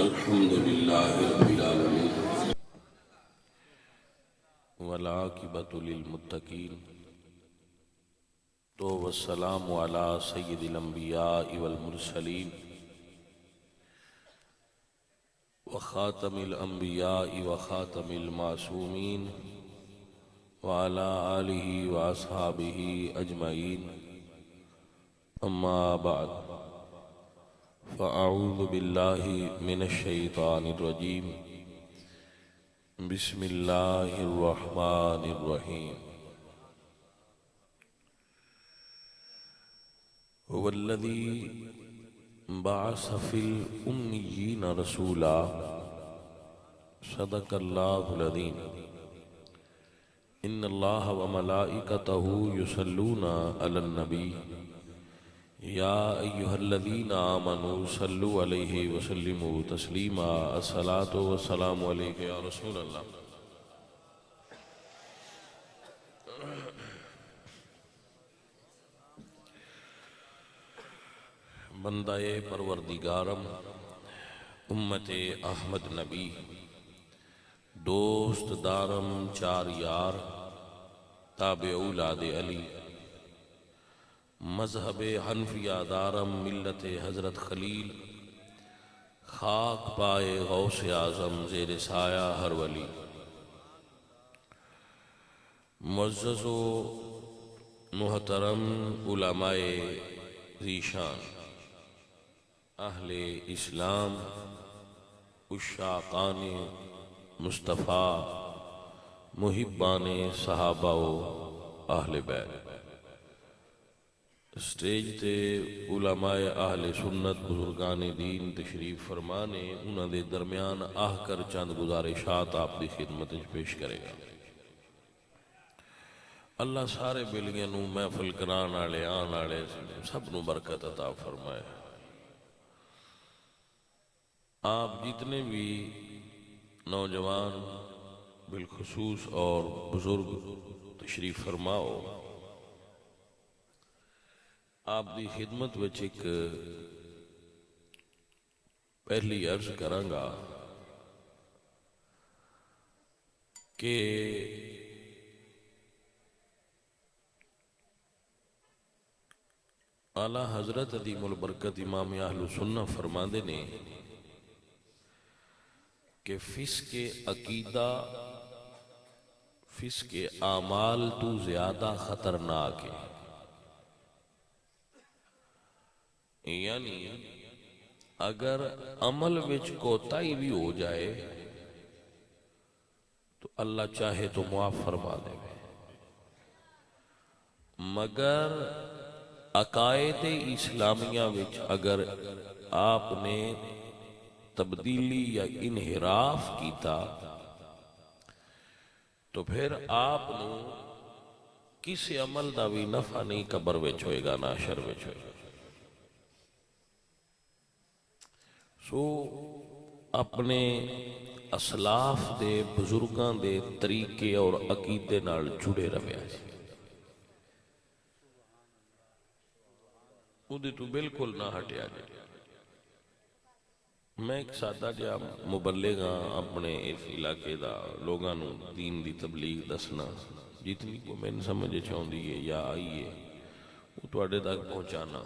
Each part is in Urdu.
الحمد لله رب العالمين والعاقبة للمتقين تو والسلام على سيد الأنبياء والمرسلين وخاتم الأنبياء وخاتم المعصومين وعلى آله وأصحابه أجمعين أما بعد فأعوذ بالله من الشيطان الرجيم بسم الله الرحمن الرحيم هو الذي بعث في الأميين رسولا صدق الله العظيم إن الله وملائكته يصلون على النبي يا أيها الذين آمنوا صلوا عليه وسلموا تسليما الصلاة والسلام عليك يا رسول الله بندہ پروردگارم امت احمد نبی دوست دارم چار یار تابع اولاد علی مذہب حنفیہ دارم ملت حضرت خلیل خاک پائے غوث اعظم زیر سایہ ہر ولی معزز و محترم علماء ذیشان اہل اسلام عشاقان مصطفیٰ محبان صحابہ و اہل بیت سٹیج تے علماء اہل سنت بزرگان دین تشریف فرمانے انہاں دے درمیان آہ کر چند گزارشات آپ دی خدمت پیش کرے گا اللہ سارے بلیاں نو محفل کران آلے آن آلے سب نو برکت عطا فرمائے آپ جتنے بھی نوجوان بالخصوص اور بزرگ تشریف فرماؤ آپ دی خدمت وچ ایک پہلی عرض کرانگا کہ اعلیٰ حضرت عظیم البرکت امام اہل سنہ فرماندے نے کہ فسق عقیدہ فسق اعمال تو زیادہ خطرناک ہے یعنی اگر عمل وچ کوتاہی بھی ہو جائے تو اللہ چاہے تو معاف فرما دے گا مگر عقائد اسلامیہ وچ اگر آپ نے تبدیلی یا انحراف کیتا تو پھر آپ نو کسی عمل دا بھی نفع نہیں قبر وچ ہوئے گا نہ شر وچ ہوئے گا سو اپنے اسلاف دے بزرگان دے طریقے اور عقیدے نال جڑے رویا جی اُدھے تو بالکل نہ ہٹیا جائے میں ایک سادہ جا مبلغ ہاں اپنے اس علاقے دا لوگانوں دین دی تبلیغ دسنا جتنی کو میں نے سمجھے چاہوں دیئے یا آئیے وہ تو اڈے تک پہنچانا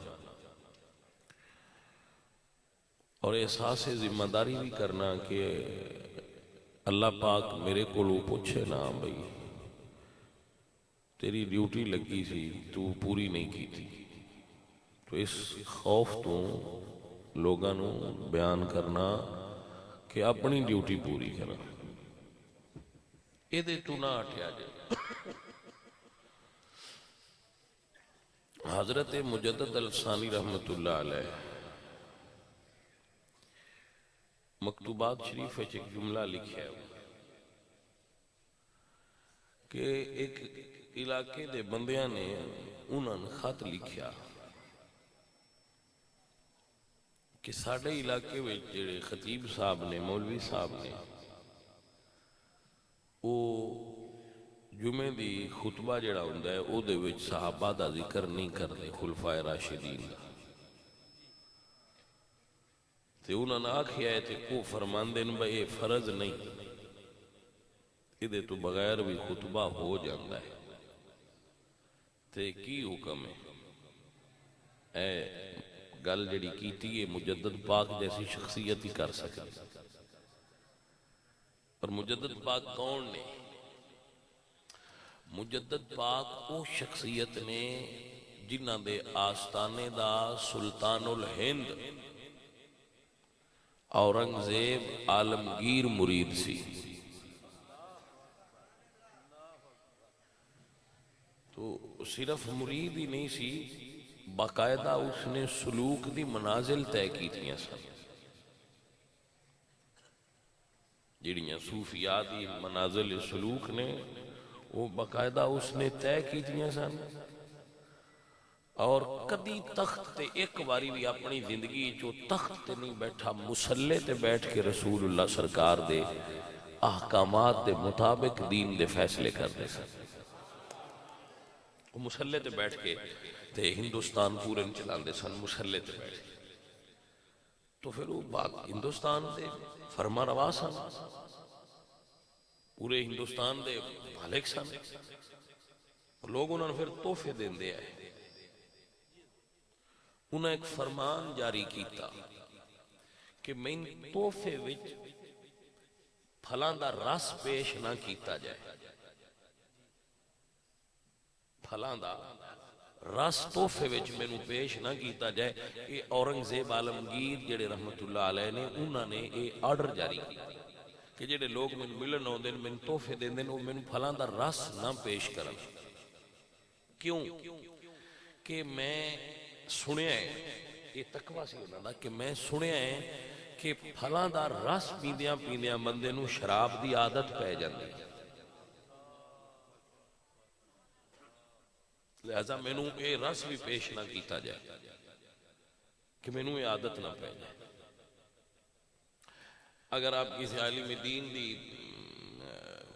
اور احساس ذمہ داری بھی کرنا کہ اللہ پاک میرے کو لو پوچھے نا بھئی تیری ڈیوٹی لگی سی تو پوری نہیں کی تھی تو اس خوف تو لوگانوں بیان کرنا کہ اپنی ڈیوٹی پوری کرنا یہ دے تو نہ ہٹیا جائے حضرت مجدد الثانی رحمت اللہ علیہ مکتوبات شریف ہے ایک جملہ لکھیا ہے کہ ایک علاقے دے بندیاں نے انہوں نے خط لکھیا کہ ساڑھے علاقے میں جڑے خطیب صاحب نے مولوی صاحب نے وہ جمعے دی خطبہ جڑا ہوندہ ہے او دے وچ صحابہ دا ذکر نہیں کرتے خلفائے راشدین دا تے انہوں نے آکھیا ہے تے وہ فرماندے نے بھئی یہ فرض نہیں، ادھے تو بغیر بھی خطبہ ہو جاندہ ہے، تے کی حکم ہے؟ اے گل جڑی کیتی ہے مجدد پاک جیسی شخصیت ہی کر سکے۔ اور مجدد پاک کون نے؟ مجدد پاک او شخصیت نے جنہ دے آستانے دا سلطان الہند اورنگزیب عالمگیر مرید سی۔ تو صرف مرید ہی نہیں سی، باقاعدہ اس نے سلوک دی منازل طے کی تھیاں سن، جڑیاں صوفیات دی منازل سلوک نے وہ باقاعدہ اس نے طے کی تھیاں سن، اور کدی تخت تے ایک باری بھی اپنی زندگی جو تخت تے نہیں بیٹھا، مسلے تے بیٹھ کے رسول اللہ سرکار دے احکامات دے مطابق دین دے فیصلے کر دے سن۔ وہ مسلے تے بیٹھ کے تے ہندوستان پورے چلان دے سن، مسلے تے بیٹھ کے۔ تو پھر وہ بات ہندوستان دے فرما روا سن، پورے ہندوستان دے مالک سن، لوگ انہوں نے پھر تحفے دین دے آئے۔ انہوں نے ایک فرمان جاری کیتا کہ میں تحفے وچ پھلاں دا رس پیش نہ کیتا جائے، پھلاں دا رس تحفے وچ مینوں پیش نہ کیتا جائے۔ یہ اورنگزیب عالمگیر جڑے رحمت اللہ علیہ نے انہوں نے یہ آرڈر جاری کیا کہ جڑے لوگ مینوں ملن آؤندے نے مینوں تحفے دیندے نے وہ مینوں پھلاں دا رس نہ پیش کرن۔ کیوں کہ میں سنیا ہے، یہ تقویٰ سی انہاں دا کہ میں سنیا ہے کہ پھلاں دا رس پیندیاں پیندیاں بندے نوں شراب دی عادت پہ جاندی ہے، لہذا میں نوں اے رس بھی پیش نہ کیتا جائے کہ میں نوں اے عادت نہ پہ جائے۔ اگر آپ کسی عالم دین دی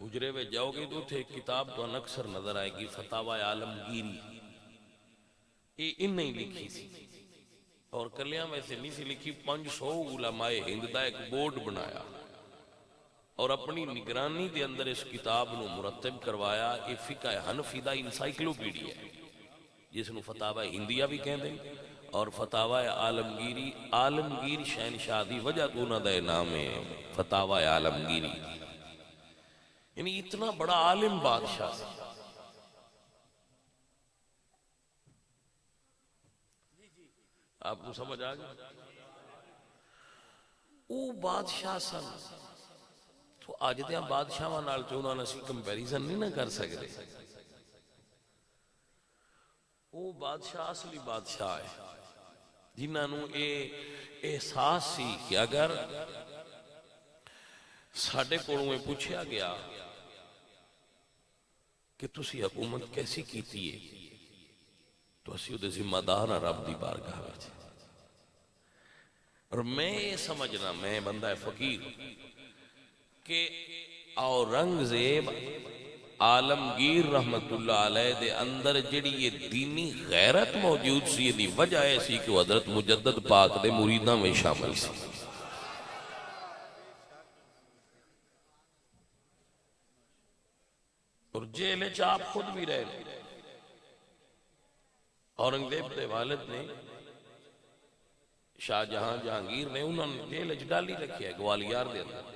حجرے میں جاؤ گے تو تھے کتاب تو اکثر نظر آئے گی، فتاوی عالمگیری، یہ ان نہیں لکھی سی، اور کلیاں میں سے نہیں سی لکھی۔ 500 علماء ہند دا ایک بورڈ بنایا اور اپنی نگرانی دے اندر اس کتاب نو مرتب کروایا۔ یہ فقہ حنفی دا انسائیکلوپیڈیا ہے جس نو فتاوی ہندیہ بھی کہہ دیں، اور فتاوی عالمگیری، عالمگیر شہنشاہ دی وجہ تو انہاں دا نام ہے فتاوی عالمگیری، یعنی اتنا بڑا عالم بادشاہ سی۔ آپ کو سمجھ آگیا؟ او بادشاہ سن تو آج دیاں بادشاہاں نال تو انہوں نے سی کمپیریزن نہیں نہ کر سکتے۔ او بادشاہ اصلی بادشاہ ہے جنہاں نوں اے احساس سی کہ اگر ساڑھے کولوں میں پوچھیا گیا کہ تسی حکومت کیسی کیتی ہے تو اسی ادھے ذمہ دار رب دی بارگاہ وچ، اور میں یہ سمجھنا، میں بندہ فقیر کہ اورنگزیب عالمگیر رحمت اللہ علیہ دے اندر جڑی یہ دینی غیرت موجود سی، یہ دی وجہ ایسی کہ وہ حضرت مجدد پاک دے مریداں میں شامل سی۔ اور جیلے چاپ خود بھی رہے، اورنگزیب دے والد نے، شاہ جہاں جہانگیر نے، انہوں نے جیل ڈالی رکھی ہے گوالیار دے اندر،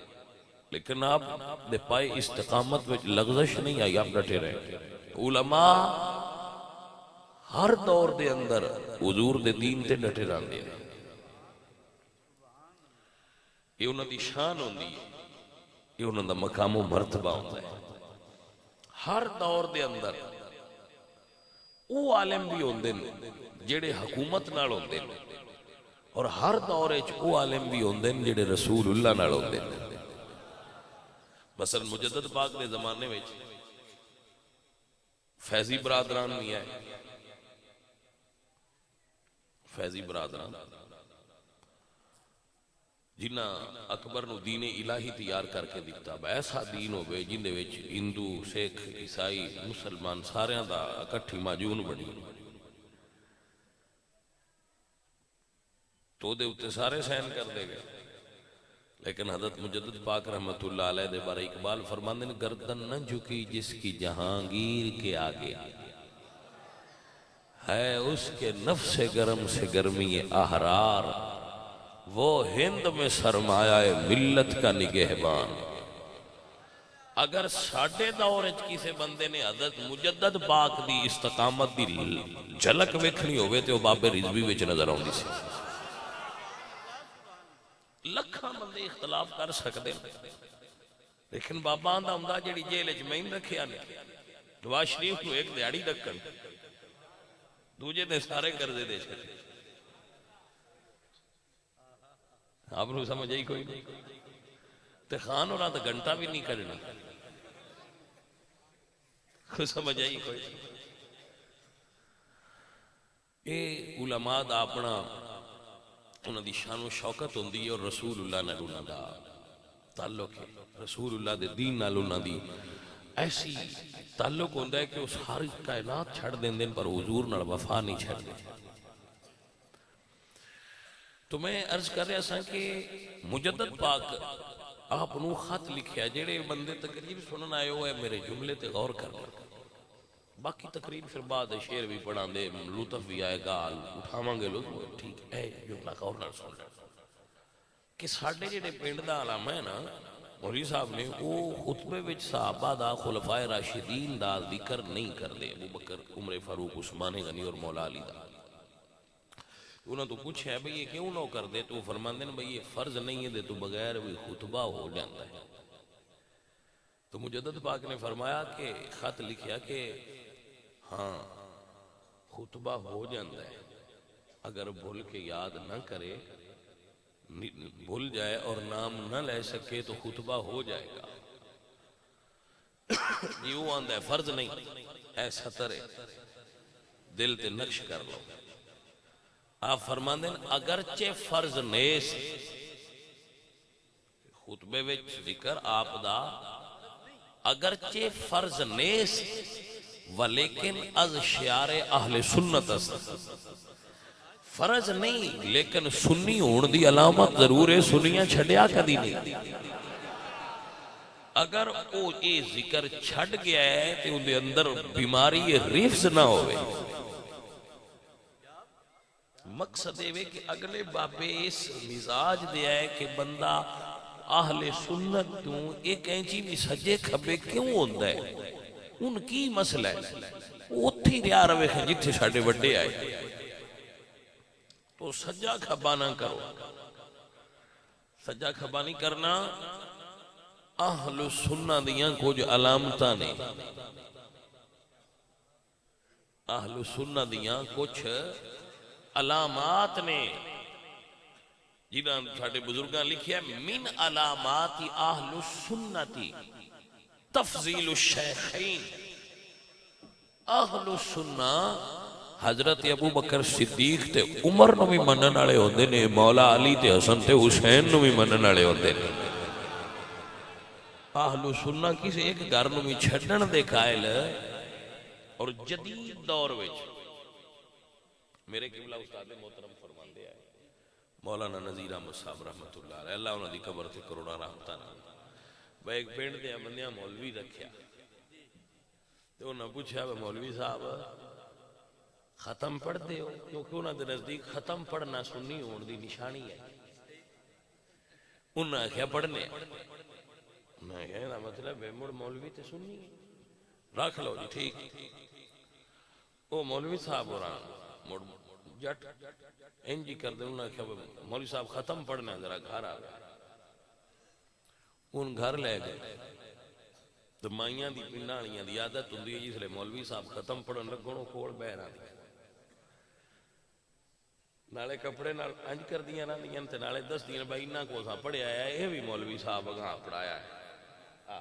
لیکن آپ دے پائے استقامت وچ لغزش نہیں آئی، آپ ڈٹے رہے۔ علماء ہر دور دے اندر حضور دے دین تے ڈٹے رہندے ہیں، یہ انہوں دی شان ہوندی ہے، یہ انہوں دا مقام و مرتبہ ہوتا ہے۔ ہر دور دے اندر او عالم بھی ہوندے نے جڑے حکومت نال ہوندے نے، اور ہر دور وچ او عالم بھی ہوندے نے جڑے رسول اللہ نال ہوندے نے۔ مثلا مجدد پاک دے زمانے میں فیضی برادران نہیں آئے، فیضی برادران جنہ اکبر نو دین الہی تیار کر کے دیتا، ایسا دین ہوئے جن دے وچ ہندو، سکھ، عیسائی، مسلمان ساریاں دا اکٹھی ماجون بنی۔ تو دے اتے سارے سین کر دے گئے، لیکن حضرت مجدد پاک رحمت اللہ علیہ دے بارے اقبال فرماندے نے گردن نہ جھکی جس کی جہانگیر کے آگے، ہے اس کے نفس گرم سے گرمی احرار، وہ ہند میں سرمایہ ملت کا نگہبان۔ اگر ساڑھے دور کسی بندے نے حضرت مجدد پاک دی استقامت دی جھلک ویکھنی ہوئے تو بابے رضوی وچ نظر آؤندی سی۔ لکھاں بندے اختلاف کر سکتے ہیں، لیکن بابا آندہ ہمدہ جیڑی جیل اجمعین رکھیا نے نواز شریف کو ایک دیاڑی رکھن دوجے دے سارے کرزے دے چھتے، آپ نے سمجھ آئی کوئی نہیں؟ تے خان اور آتا گھنٹہ بھی نہیں کرنا، خود سمجھ آئی کوئی نہیں؟ اے علماء دا اپنا انہاں دی شان و شوکت ہوندی ہے، اور رسول اللہ نال انہاں دا تعلق ہے، رسول اللہ دے دین نال انہاں دی ایسی تعلق ہوندہ ہے کہ وہ ساری کائنات چھڑ دیں دن پر حضور نال وفا نہیں چھڑ دیں۔ تو میں عرض کر رہا سا کہ مجدد پاک آپ نو خط لکھیا، جیڑے بندے تقریب سنن آئے ہوئے میرے جملے تے غور کرنا، باقی تقریب پھر بعد شعر بھی پڑھاں دے، لطف بھی آئے گا، اٹھاواں گے لوگ ٹھیک ہے، جملہ غور نہ سن رہا کہ ساڑھے جیڑے پینڈ دا علامہ ہے نا مولوی صاحب نے، وہ خطبے وچ صحابہ دا خلفائے راشدین دا ذکر نہیں کر دے، ابو بکر، عمر فاروق، عثمان غنی اور مولا علی دا۔ انہوں تو کچھ ہے بھئی یہ کیوں نہ کر دے، تو وہ فرماندے ہیں بھئی یہ فرض نہیں ہے دے تو بغیر بھی خطبہ ہو جاتا ہے۔ تو مجدد پاک نے فرمایا کہ خط لکھیا کہ ہاں خطبہ ہو جاتا ہے، اگر بھول کے یاد نہ کرے، بھول جائے اور نام نہ لے سکے تو خطبہ ہو جائے گا۔ یوں آندہ ہے فرض نہیں، اے سطر دل تے نقش کر لو۔ آپ فرماندے ہیں اگرچہ فرض نیس خطبے وچ ذکر آپ دا اگرچہ فرض نیس ولیکن از شعار اہل سنت است، فرض نہیں لیکن سنی ہون دی علامت ضرور ہے، سنیاں چھڑیا کدی نہیں۔ اگر او اے ذکر چھڑ گیا ہے تو ان دے اندر بیماری ریفز نہ ہوئے۔ مقصد ہے کہ اگلے بابے اس مزاج دیا ہے کہ بندہ اہل سنت تو ایک اینچی بھی سجے کھبے کیوں ہوندہ ہے، ان کی مسئلہ ہے، وہ تھی ریا روے جتھے ساڑھے بڑے آئے تو سجا کھبا نہ کرو۔ سجا کھبا نہیں کرنا اہل سنت دیاں کچھ علامتاں نے، اہل سنت دیاں کچھ علامات نے، جنہاں ساڑھے بزرگاں لکھیا من علامات اہل سنتی تفضیل الشیخین۔ اہل سنت حضرت ابو بکر صدیق تے عمر نو بھی منن والے ہوندے نے، مولا علی تے حسن تے حسین نو بھی منن والے ہوندے نے۔ اہل سنت کسی ایک گھر نو بھی چھڈن دے قائل، اور جدید دور وچ میرے قبلہ استاد محترم فرماندے آئے مولانا نذیر احمد صاحب رحمت اللہ علیہ، اللہ انہاں دی قبر تے کروڑاں رحمتاں نال، وہ ایک پنڈ دے بندیاں مولوی رکھیا تو انہاں پوچھا مولوی صاحب ختم پڑھ دے ہو؟ کیونکہ انہاں دے نزدیک ختم پڑھنا سنی ہون دی نشانی ہے۔ انہاں کیا پڑھنے، میں کہنا مطلب ہے مڑ مولوی تے سنی رکھ لو جی ٹھیک۔ وہ مولوی صاحب ہو رہا مڑ جٹ انجی کر دے، انہاں کیا مولوی صاحب ختم پڑھنا ذرا گھر آ گئے، ان گھر لے گئے تو مائیاں دی پنڈالیاں دی عادت ہوندی ہے جس لئے مولوی صاحب ختم پڑھن لگوں کھول بہرا دی نالے کپڑے نال انج کر دیاں نہ دیاں تے نالے دس دیاں بھائی انہاں کو سا پڑھے آیا ہے، یہ بھی مولوی صاحب اگاں پڑھایا ہے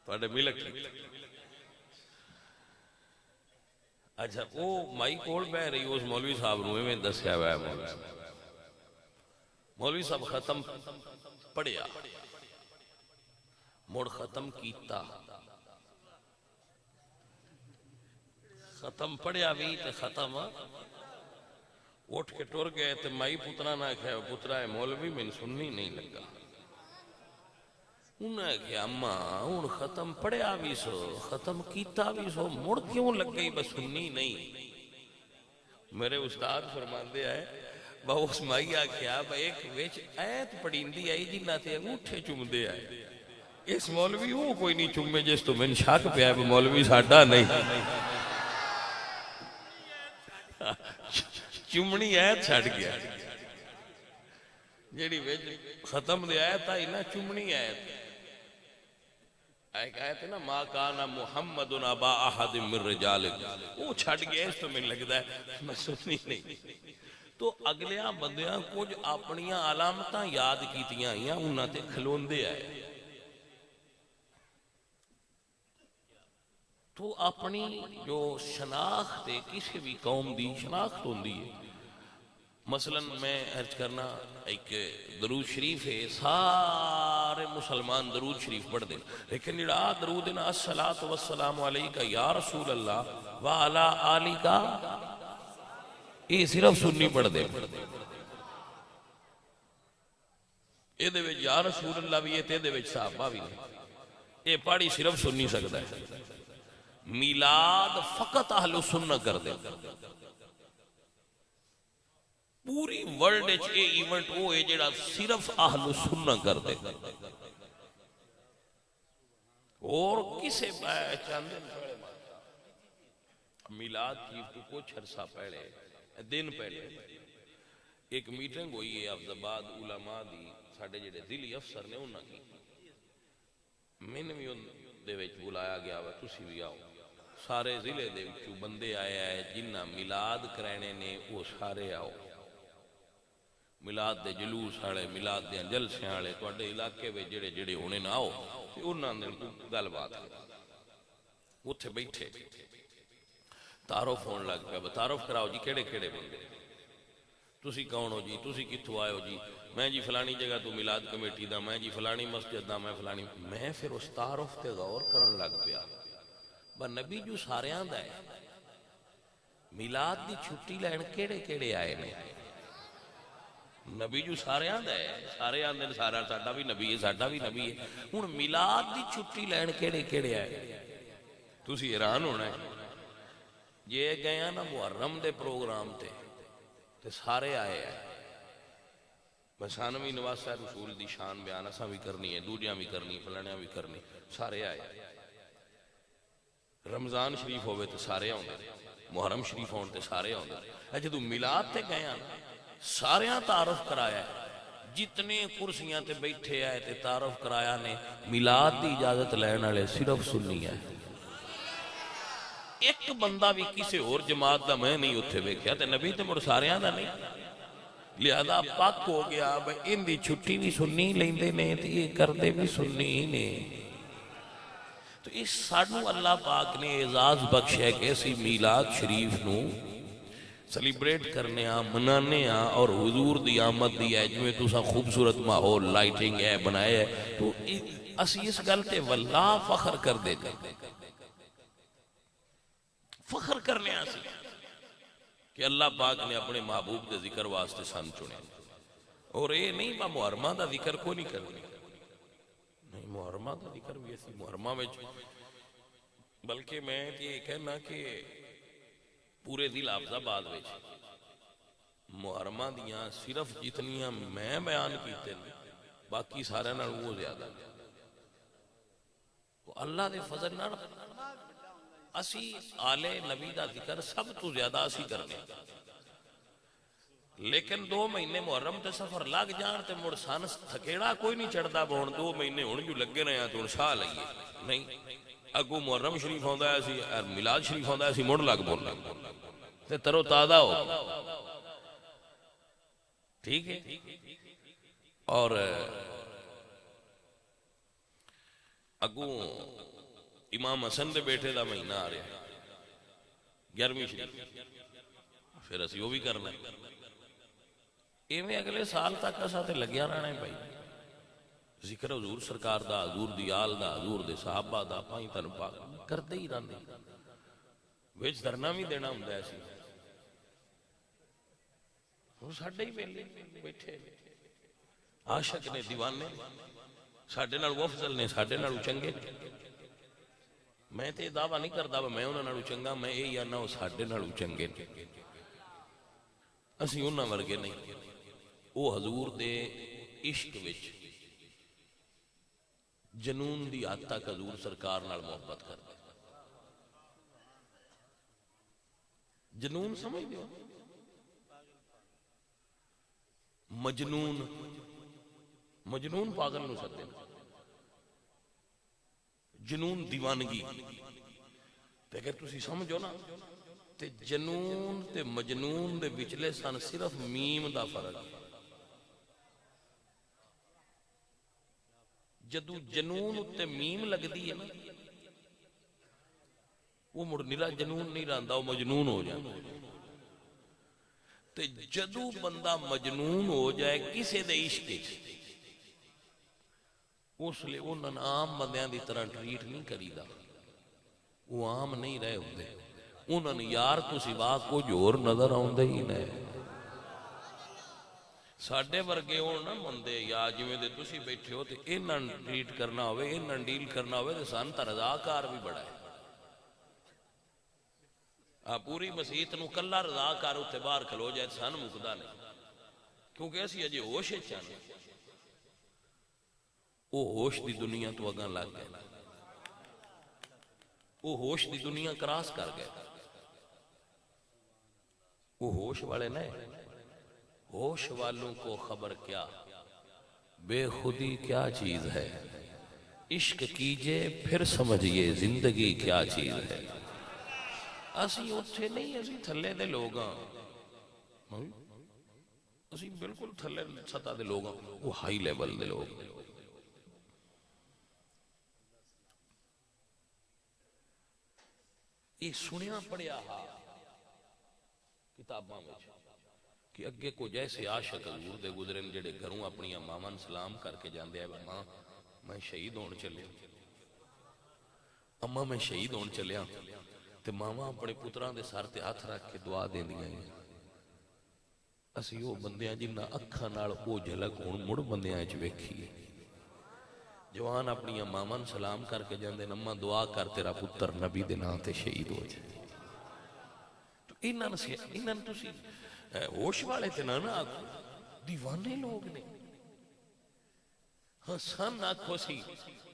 توڑے ملک اچھا وہ مائی کول بہ رہی اس مولوی صاحب نوے میں دسیا ہوا ہے مولوی صاحب ختم پڑھیا مڑ ختم کیتا، ختم پڑھیا بھی تے ختم اٹھ کے ٹر گئے تو مائی پترا نہ آخیا پترا ہے مولوی میں سننی نہیں لگا. انہیں کہ اما ہوں ختم پڑھیا بھی سو ختم کیتا بھی سو مڑ کیوں لگ گئی بس سننی نہیں. میرے استاد فرماندے آئے بہت مائی آخیا ایک وچ ایت پڑھیندی آئی جنہ تے انگوٹھے چومدے آئے. اس مولوی وہ کوئی نہیں چومے جس تو میں شک پیا مولوی ساڈا نہیں. چمنی ایت چھڑ گیا جیڑی وچ ختم دے آیت آئی نا چمنی ایت. ایک آیت ہے نا ما کانا محمد ابا احد من رجالکم وہ چھڑ گیا. اس تو میں لگتا ہے میں سننی نہیں. تو اگلیاں بندیاں کچھ اپنیاں علامتاں یاد کیتیاں آئیاں انہاں تے کھلوندے آئے. تو اپنی جو شناخت ہے کسی بھی قوم دی شناخت ہوندی ہے. مثلا میں عرض کرنا ایک درود شریف ہے سارے مسلمان درود شریف پڑھ دیں لیکن جڑا درود نا الصلاۃ والسلام علیک یا رسول اللہ وعلی آلک یہ صرف سنی پڑھ دے. یہ دے وچ یا رسول اللہ بھی ہے تے دے وچ صحابہ بھی نہیں. یہ پڑھی صرف سنی سکتا ہے. میلاد فقط اہل سنت کر دے. پوری ورلڈ اے ایونٹ وہ ہے جڑا صرف اہل سنت کر دے. اور کسے چاندے میلاد کی تو کچھ عرصہ پہلے دن پہلے ایک میٹنگ ہوئی ہے حفظ آباد علماء دی ساڈے جڑے ضلعی افسر نے انہاں کی. میں نے بھی ان دے وچ بلایا گیا وا تسی بھی آؤ. سارے ضلع دے وچوں بندے آئے آئے جنہ میلاد کرانے نے وہ سارے آؤ. میلاد دے جلوس والے میلاد دے جلسے والے تواڈے علاقے وچ جڑے جڑے ہونے نہ آؤ تے انہاں دے گل بات اوتھے بیٹھے تعارف ہون لگ پیا. تعارف کراؤ جی کیڑے کیڑے بندے تسی کون ہو جی تسی کتھوں آئے ہو جی میں جی فلانی جگہ تو میلاد کمیٹی دا میں جی فلانی مسجد دا میں فلانی. میں پھر اس تعارف تے غور کرن لگ پیا نبی جو ساریاں دا ہے میلاد دی چھٹی لین کیڑے کیڑے آئے نے. نبی جو ساریاں دا ہے سارے آندے سارا ساڈا بھی نبی ہے ساڈا بھی نبی ہے. ہن میلاد دی چھٹی لین کیڑے کیڑے آئے تسی حیران ہونا ہے. یہ گئے نا محرم دے پروگرام تے سارے آئے ہیں. بسانوی نواز صاحب رسول دی شان بیان اساں بھی کرنی ہے دوجیاں بھی کرنی فلانیاں بھی کرنی سارے آئے. رمضان شریف ہوئے تو سارے آؤں گے محرم شریف ہون تے سارے آؤں گے. جدو میلاد تے گئے ہیں سارے تعارف کرایا ہے. جتنے کرسیاں تے بیٹھے آئے تے تعارف کرایا نے میلاد دی اجازت لین والے صرف سنی ہے. ایک بندہ بھی کسی اور جماعت دا میں نہیں اتھے ویکھیا تے نبی تے مڑ ساریاں دا نہیں. لہذا پاک ہو گیا ان دی چھٹی بھی سنی لیندے نے تے یہ کردے بھی سنی نے. تو اس سانو اللہ پاک نے اعزاز بخشیا ہے کہ ایسی میلاد شریف نو سیلیبریٹ کرنے منانے اور حضور دی آمد دی ہے جو تسا خوبصورت ماحول لائٹنگ ہے بنائے ہے. تو اسی اس گل تے واللہ فخر کر دے گا فخر کرنے آسی کہ اللہ پاک نے اپنے محبوب دے ذکر واسطے سن چنے. اور یہ نہیں با محرمہ دا ذکر کو نہیں کرنی نہیں محرمہ دا ذکر بھی ایسی محرمہ میں بلکہ میں یہ کہنا کہ پورے دل حافظ آباد میں محرمہ دیاں صرف جتنیاں میں بیان کیتے ہیں باقی سارے نال وہ زیادہ اللہ دے فضل نال اسی آل نبی دا ذکر سب تو زیادہ اسی کرنے. لیکن 2 مہینے محرم تے سفر لگ جان تے مڑ سانس تھکیڑا کوئی نہیں چڑھتا بہن 2 مہینے ہون جو لگے رہے ہیں تو شاہ لئیے نہیں. اگو محرم شریف ہوندہ ہے سی میلاد شریف ہوندہ ہے سی مڑ لگ بولنا تے ترو تازہ ہو ٹھیک ہے. اور اگو امام حسن دے بیٹے دا مہینہ آ رہا ہے 11ویں شریف پھر اسی وہ بھی کرنا ہے. ایویں اگلے سال تک اساں تے لگیا رہنا ہے بھائی ذکر حضور سرکار دا حضور دی آل دا حضور دے صحابہ دا پائیں تن پاک کردے ہی رہنے وچ دھرنا بھی دینا ہوندا ہے سی. وہ ساڈے ہی ویلے بیٹھے عاشق نے دیوانے ساڈے نال افضل نے ساڈے نال چنگے نے میں تے دعویٰ نہیں کردا میں انہاں نال چنگا میں یہ آنا وہ ساڈے نال چنگے نے اسی انہاں ورگے نہیں وہ حضور دے عشق وچ جنون دی حد تک حضور سرکار نال محبت کر جنون سمجھ دو مجنون پاگل نو سدے جنون دیوانگی تے اگر تسی سمجھو نا تے جنون تے مجنون دے وچلے سن صرف میم دا فرق جدو جنون تے میم لگ دی ہے نا وہ مڑ نیرا جنون نہیں رہندا وہ مجنون ہو جائے تے جدو بندہ مجنون ہو جائے کسے دے عشق اس لئے انہاں عام بندیاں دی طرح ٹریٹ نہیں کری دا وہ عام نہیں رہے ہوندے انہاں نے یار تو سوا کو جور نظر آؤندے ہی نہیں ساڈے ورگے ہون نا بندے یا جویں دے تسی بیٹھے ہو تے انہاں ٹریٹ کرنا ہوئے انہاں ڈیل کرنا ہوئے تے سن تے رضاکار بھی بڑا ہے پوری مسیحت نو کلا رضاکار اتنے باہر کھلو جائے سن مکدا نہیں کیونکہ اسی اجے ہوش چاہنے وہ ہوش دی دنیا تو اگاں لگ گئے وہ ہوش دی دنیا کراس کر گئے وہ ہوش والے نہیں ہوش والوں کو خبر کیا بے خودی کیا چیز ہے عشق کیجئے پھر سمجھئے زندگی کیا چیز ہے اسی اتھے نہیں اسی تھلے دے لوگاں اسی بالکل تھلے سطح دے لوگاں وہ ہائی لیول دے لوگ یہ سنیا پڑیا ہا کتاباں میں کہ اگے کو جیسے عاشق حضور دے گزرن جڑے گھروں اپنی مامان سلام کر کے جاندے ہیں ماں میں شہید ہون چلے اماں میں شہید ہون چلیا تے ماما اپنے پتران دے سار تے ہاتھ رکھ کے دعا دیں دیا ہیں اسی وہ بندیاں جنہ اکھا نال او جھلک ہون مڑ بندیاں چویکھی جوان اپنی مامن سلام کر کے جاندے نمہ دعا کر تیرا پتر نبی دے نام تے شہید ہو جائے تو انہاں تسی ہوش والے تے نا آکھو دیوانے لوگ نے ہاں سن آکھو سی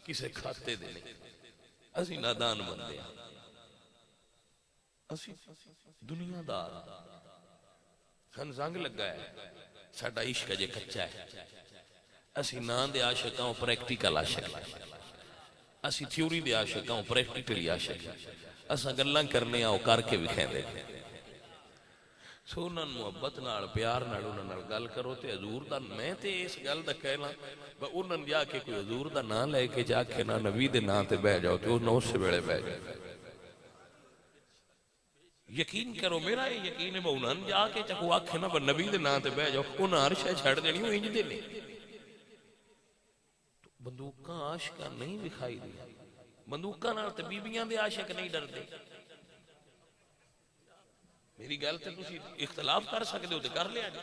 کسے کھاتے دے نہیں اسی نادان بندے ہیں اسی دنیا دار ہن زنگ لگا ہے ساڈا عشق جے کچا ہے اسی نام دے عاشق ہوں پریکٹیکل عاشق اسی تھیوری دے عاشق ہوں پریکٹیکلی عاشق اسا گلاں کرنے آؤ کر کے وکھیں دے سو انہاں محبت نال پیار نال انہاں نال گل کرو تے حضور دا میں تے اس گل دا کہنا انہاں جا کے کوئی حضور دا نام لے کے جا کے نا نبی دے نام تے بیٹھ جاؤ تے انہاں اس سے ویلے بیٹھ جاؤ یقین کرو میرا یہ یقین ہے انہاں جا کے چکو آکھے نا نبی دے نام تے بیٹھ جاؤ انہاں ہر شے چھڑ دینی وہ انج دے نہیں بندوقاں عاشقاں نہیں دکھائی دی بندوقاں نال تے بیبییاں دے عاشق نہیں ڈردے میری گل تے تسی اختلاف کر سکدے ہو تے کر لیا جی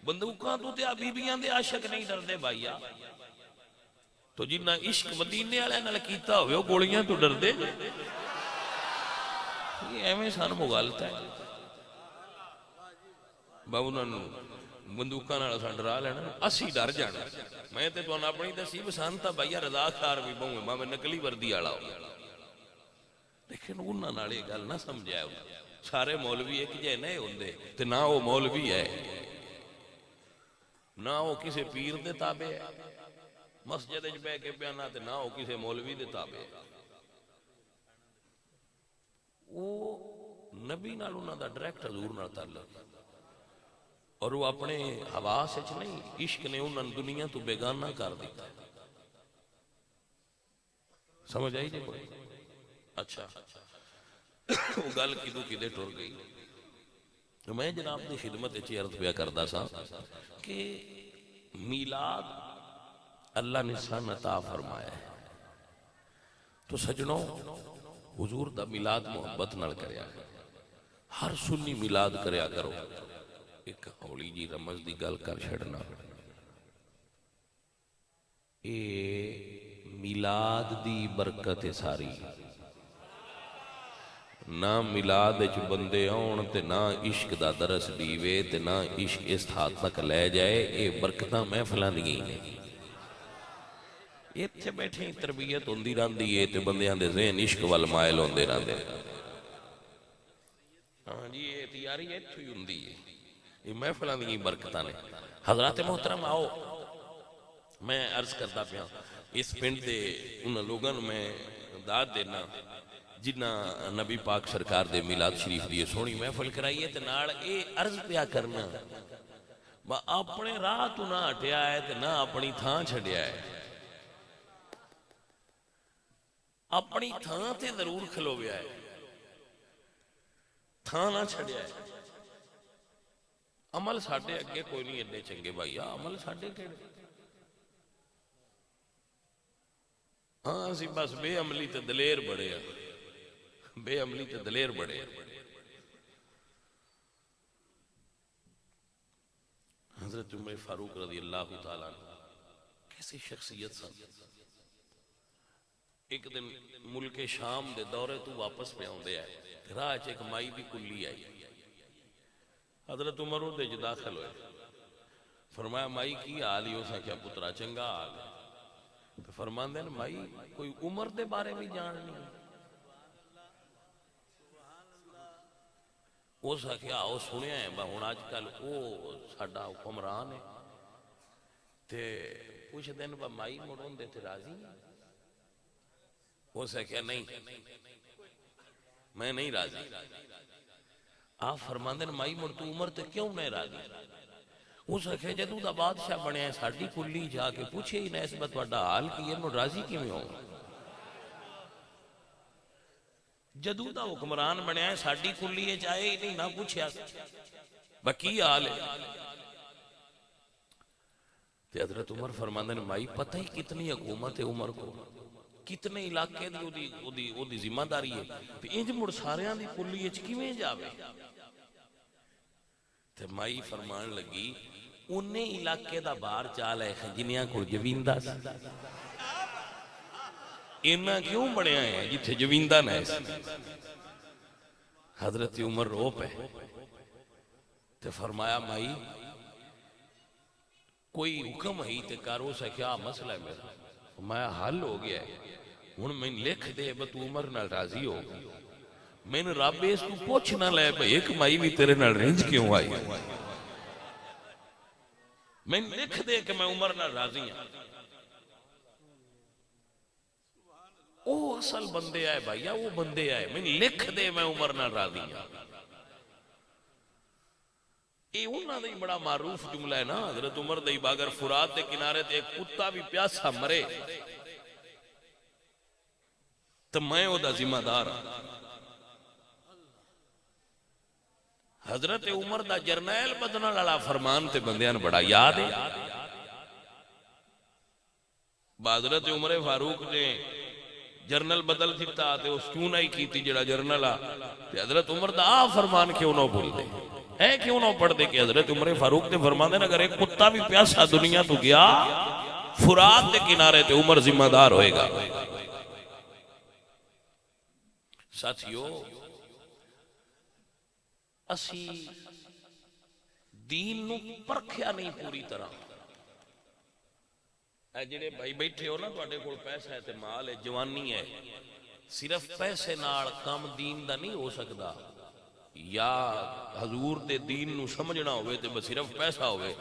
بندوقاں تو تے بیبییاں دے عاشق نہیں ڈردے بھائیا تو جنہ عشق مدینے والے نال کیتا ہوئے او گولیاں تو ڈردے یہ ایویں سان مغالطہ ہے بابو نانو بندوقاں نال اساں ڈرا لینا اسی ڈر جانا میں تے تانوں اپنی دسی بسان تا بھائیا رضاکار بھی بہوں میں نقلی وردی والا ہوں لیکن انہاں نال یہ گل نہ سمجھایا سارے مولوی ایک جے نہیں ہوندے تے نہ وہ مولوی ہے نہ وہ کسی پیر دے تابع ہے مسجد وچ بیٹھ کے پیانا تے نہ وہ کسی مولوی دے تابع ہے وہ نبی نال انہاں دا ڈائریکٹ حضور نال تعلق اور وہ اپنے حواس وچ نہیں عشق نے انہاں دنیا تو بیگانہ کر دیتا سمجھ آئی جی کوئی اچھا وہ گل کدو کدے ٹر گئی تو میں جناب دی خدمت وچ عرض پیا کردا سا کہ میلاد اللہ نے سان عطا فرمایا ہے تو سجنوں حضور دا میلاد محبت نال کریا ہر سنی میلاد کریا کرو ایک ہولی جی رمز دی گل کر چھڑنا، اے میلاد دی برکت ہے ساری، نہ میلاد وچ بندے آن تے نہ عشق دا درس دیوے تے نہ عشق اس حد تک لے جائے، اے برکتاں محفلاں دی نے۔ اتھے بیٹھے تربیت ہوندی رہندی ہے تے بندیاں دے ذہن عشق وال مائل ہوندے رہندے۔ ہاں جی یہ تیاری اتھے ہی ہوندی ہے، یہ محفلاں دی برکتاں نے۔ حضرات محترم آؤ، میں عرض کرتا پیا اس پنڈ دے ان لوگاں نوں میں داد دینا جنہ نبی پاک سرکار دے میلاد شریف دی سونی محفل کرائیے تے نال اے عرض پیا کرنا با اپنے راہ تو نہ ہٹیا ہے تے نہ اپنی تھاں چھڈیا ہے، اپنی تھاں تے ضرور کھلویا ہے، تھاں نہ چھڈیا ہے۔ عمل ساڈے اگے کوئی نہیں اتنے چنگے بھائی، عمل ساڈے کیڑے، ہاں اسی بس بے عملی تے دلیر بڑے ہیں، بے عملی تے دلیر بڑے ہیں۔ حضرت عمر فاروق رضی اللہ تعالیٰ عنہ کیسی شخصیت سن۔ ایک دن ملک شام دے دورے تو واپس پہ آؤندے آئے، راہ چ ایک مائی دی کلی آئی، حضرت عمر دے وچ داخل ہوئے، فرمایا مائی کی حال ہی؟ اس نے کیا پترا چنگا حال ہے، فرماندے ہیں مائی کوئی عمر دے بارے بھی جان نہیں، اس نے کیا آؤ سنیا ہے ہن اج کل وہ ساڈا حکمران ہے تے کچھ دن با مائی مڑون دے تے راضی، اس نے کیا نہیں میں نہیں راضی۔ آپ فرماندے ہیں مائی مڑ تو عمر تے کیوں نہیں راضی؟ اس نے کہا جدوں دا بادشاہ بنیا ہے ساڈی کلی جا کے پوچھے ہی نہیں اس بات تہاڈا حال کی ہے، میں راضی کیویں ہوں؟ جدوں دا حکمران بنیا ہے ساڈی کلی وچ آئے ہی نہیں، نہ پوچھیا باقی حال ہے۔ تے حضرت عمر فرماندے ہیں مائی پتہ ہی کتنی حکومت ہے عمر کو، کتنے علاقے دی ذمہ داری ہے، تے انج مڑ ساریاں دی کلی وچ کیویں جاوے؟ تے مائی فرمان لگی انہیں علاقے دا بار چال ہے جنیاں کو جویندہ سی، اینا کیوں بڑھیا ہے جتھے جویندہ نہ ہے۔ حضرت عمر رو پہ تے فرمایا مائی کوئی حکم ہی تے کارو سے کیا مسئلہ ہے میرا؟ فرمایا حل ہو گیا ہے، ہن میں لکھ دے بت عمر نال راضی ہو، میں نے رب اس کو پوچھ نہ لے بھئی ایک مائی بھی تیرے نال رنج کیوں آئی، میں لکھ دے کہ میں عمر نال راضی ہوں۔ او اصل بندے آئے بھائیا، وہ بندے آئے، میں لکھ دے میں عمر نال راضی ہوں۔ یہ انہاں دے بڑا معروف جملہ ہے نا، حضرت عمر دے باگر فرات دے کنارے تے ایک کتا بھی پیاسا مرے تو میں او دا ذمہ دار ہوں۔ حضرت عمر دا جرنیل بدنا لڑا فرمان تے بندیاں بڑا یاد ہے۔ حضرت عمر فاروق نے جرنل بدل تھتا تے اس کیوں نہیں کی تھی جڑا جرنل آ تے حضرت عمر دا فرمان کیوں نہ بھول دے ہے، کیوں نہ پڑھ دے کہ حضرت عمر فاروق نے فرمان دے اگر ایک کتا بھی پیاسا دنیا تو گیا فرات دے کنارے تے عمر ذمہ دار ہوئے گا۔ ساتھیو اسی دین نو پرکھیا نہیں پوری طرح، اے جڑے بھائی بیٹھے ہو نا تواڈے کول پیسہ ہے تے مال ہے جوانی ہے، صرف پیسے نال کام دین دا نہیں ہو سکدا، یا حضور دے دین نو سمجھنا ہوئے تے بس صرف پیسہ ہوئے،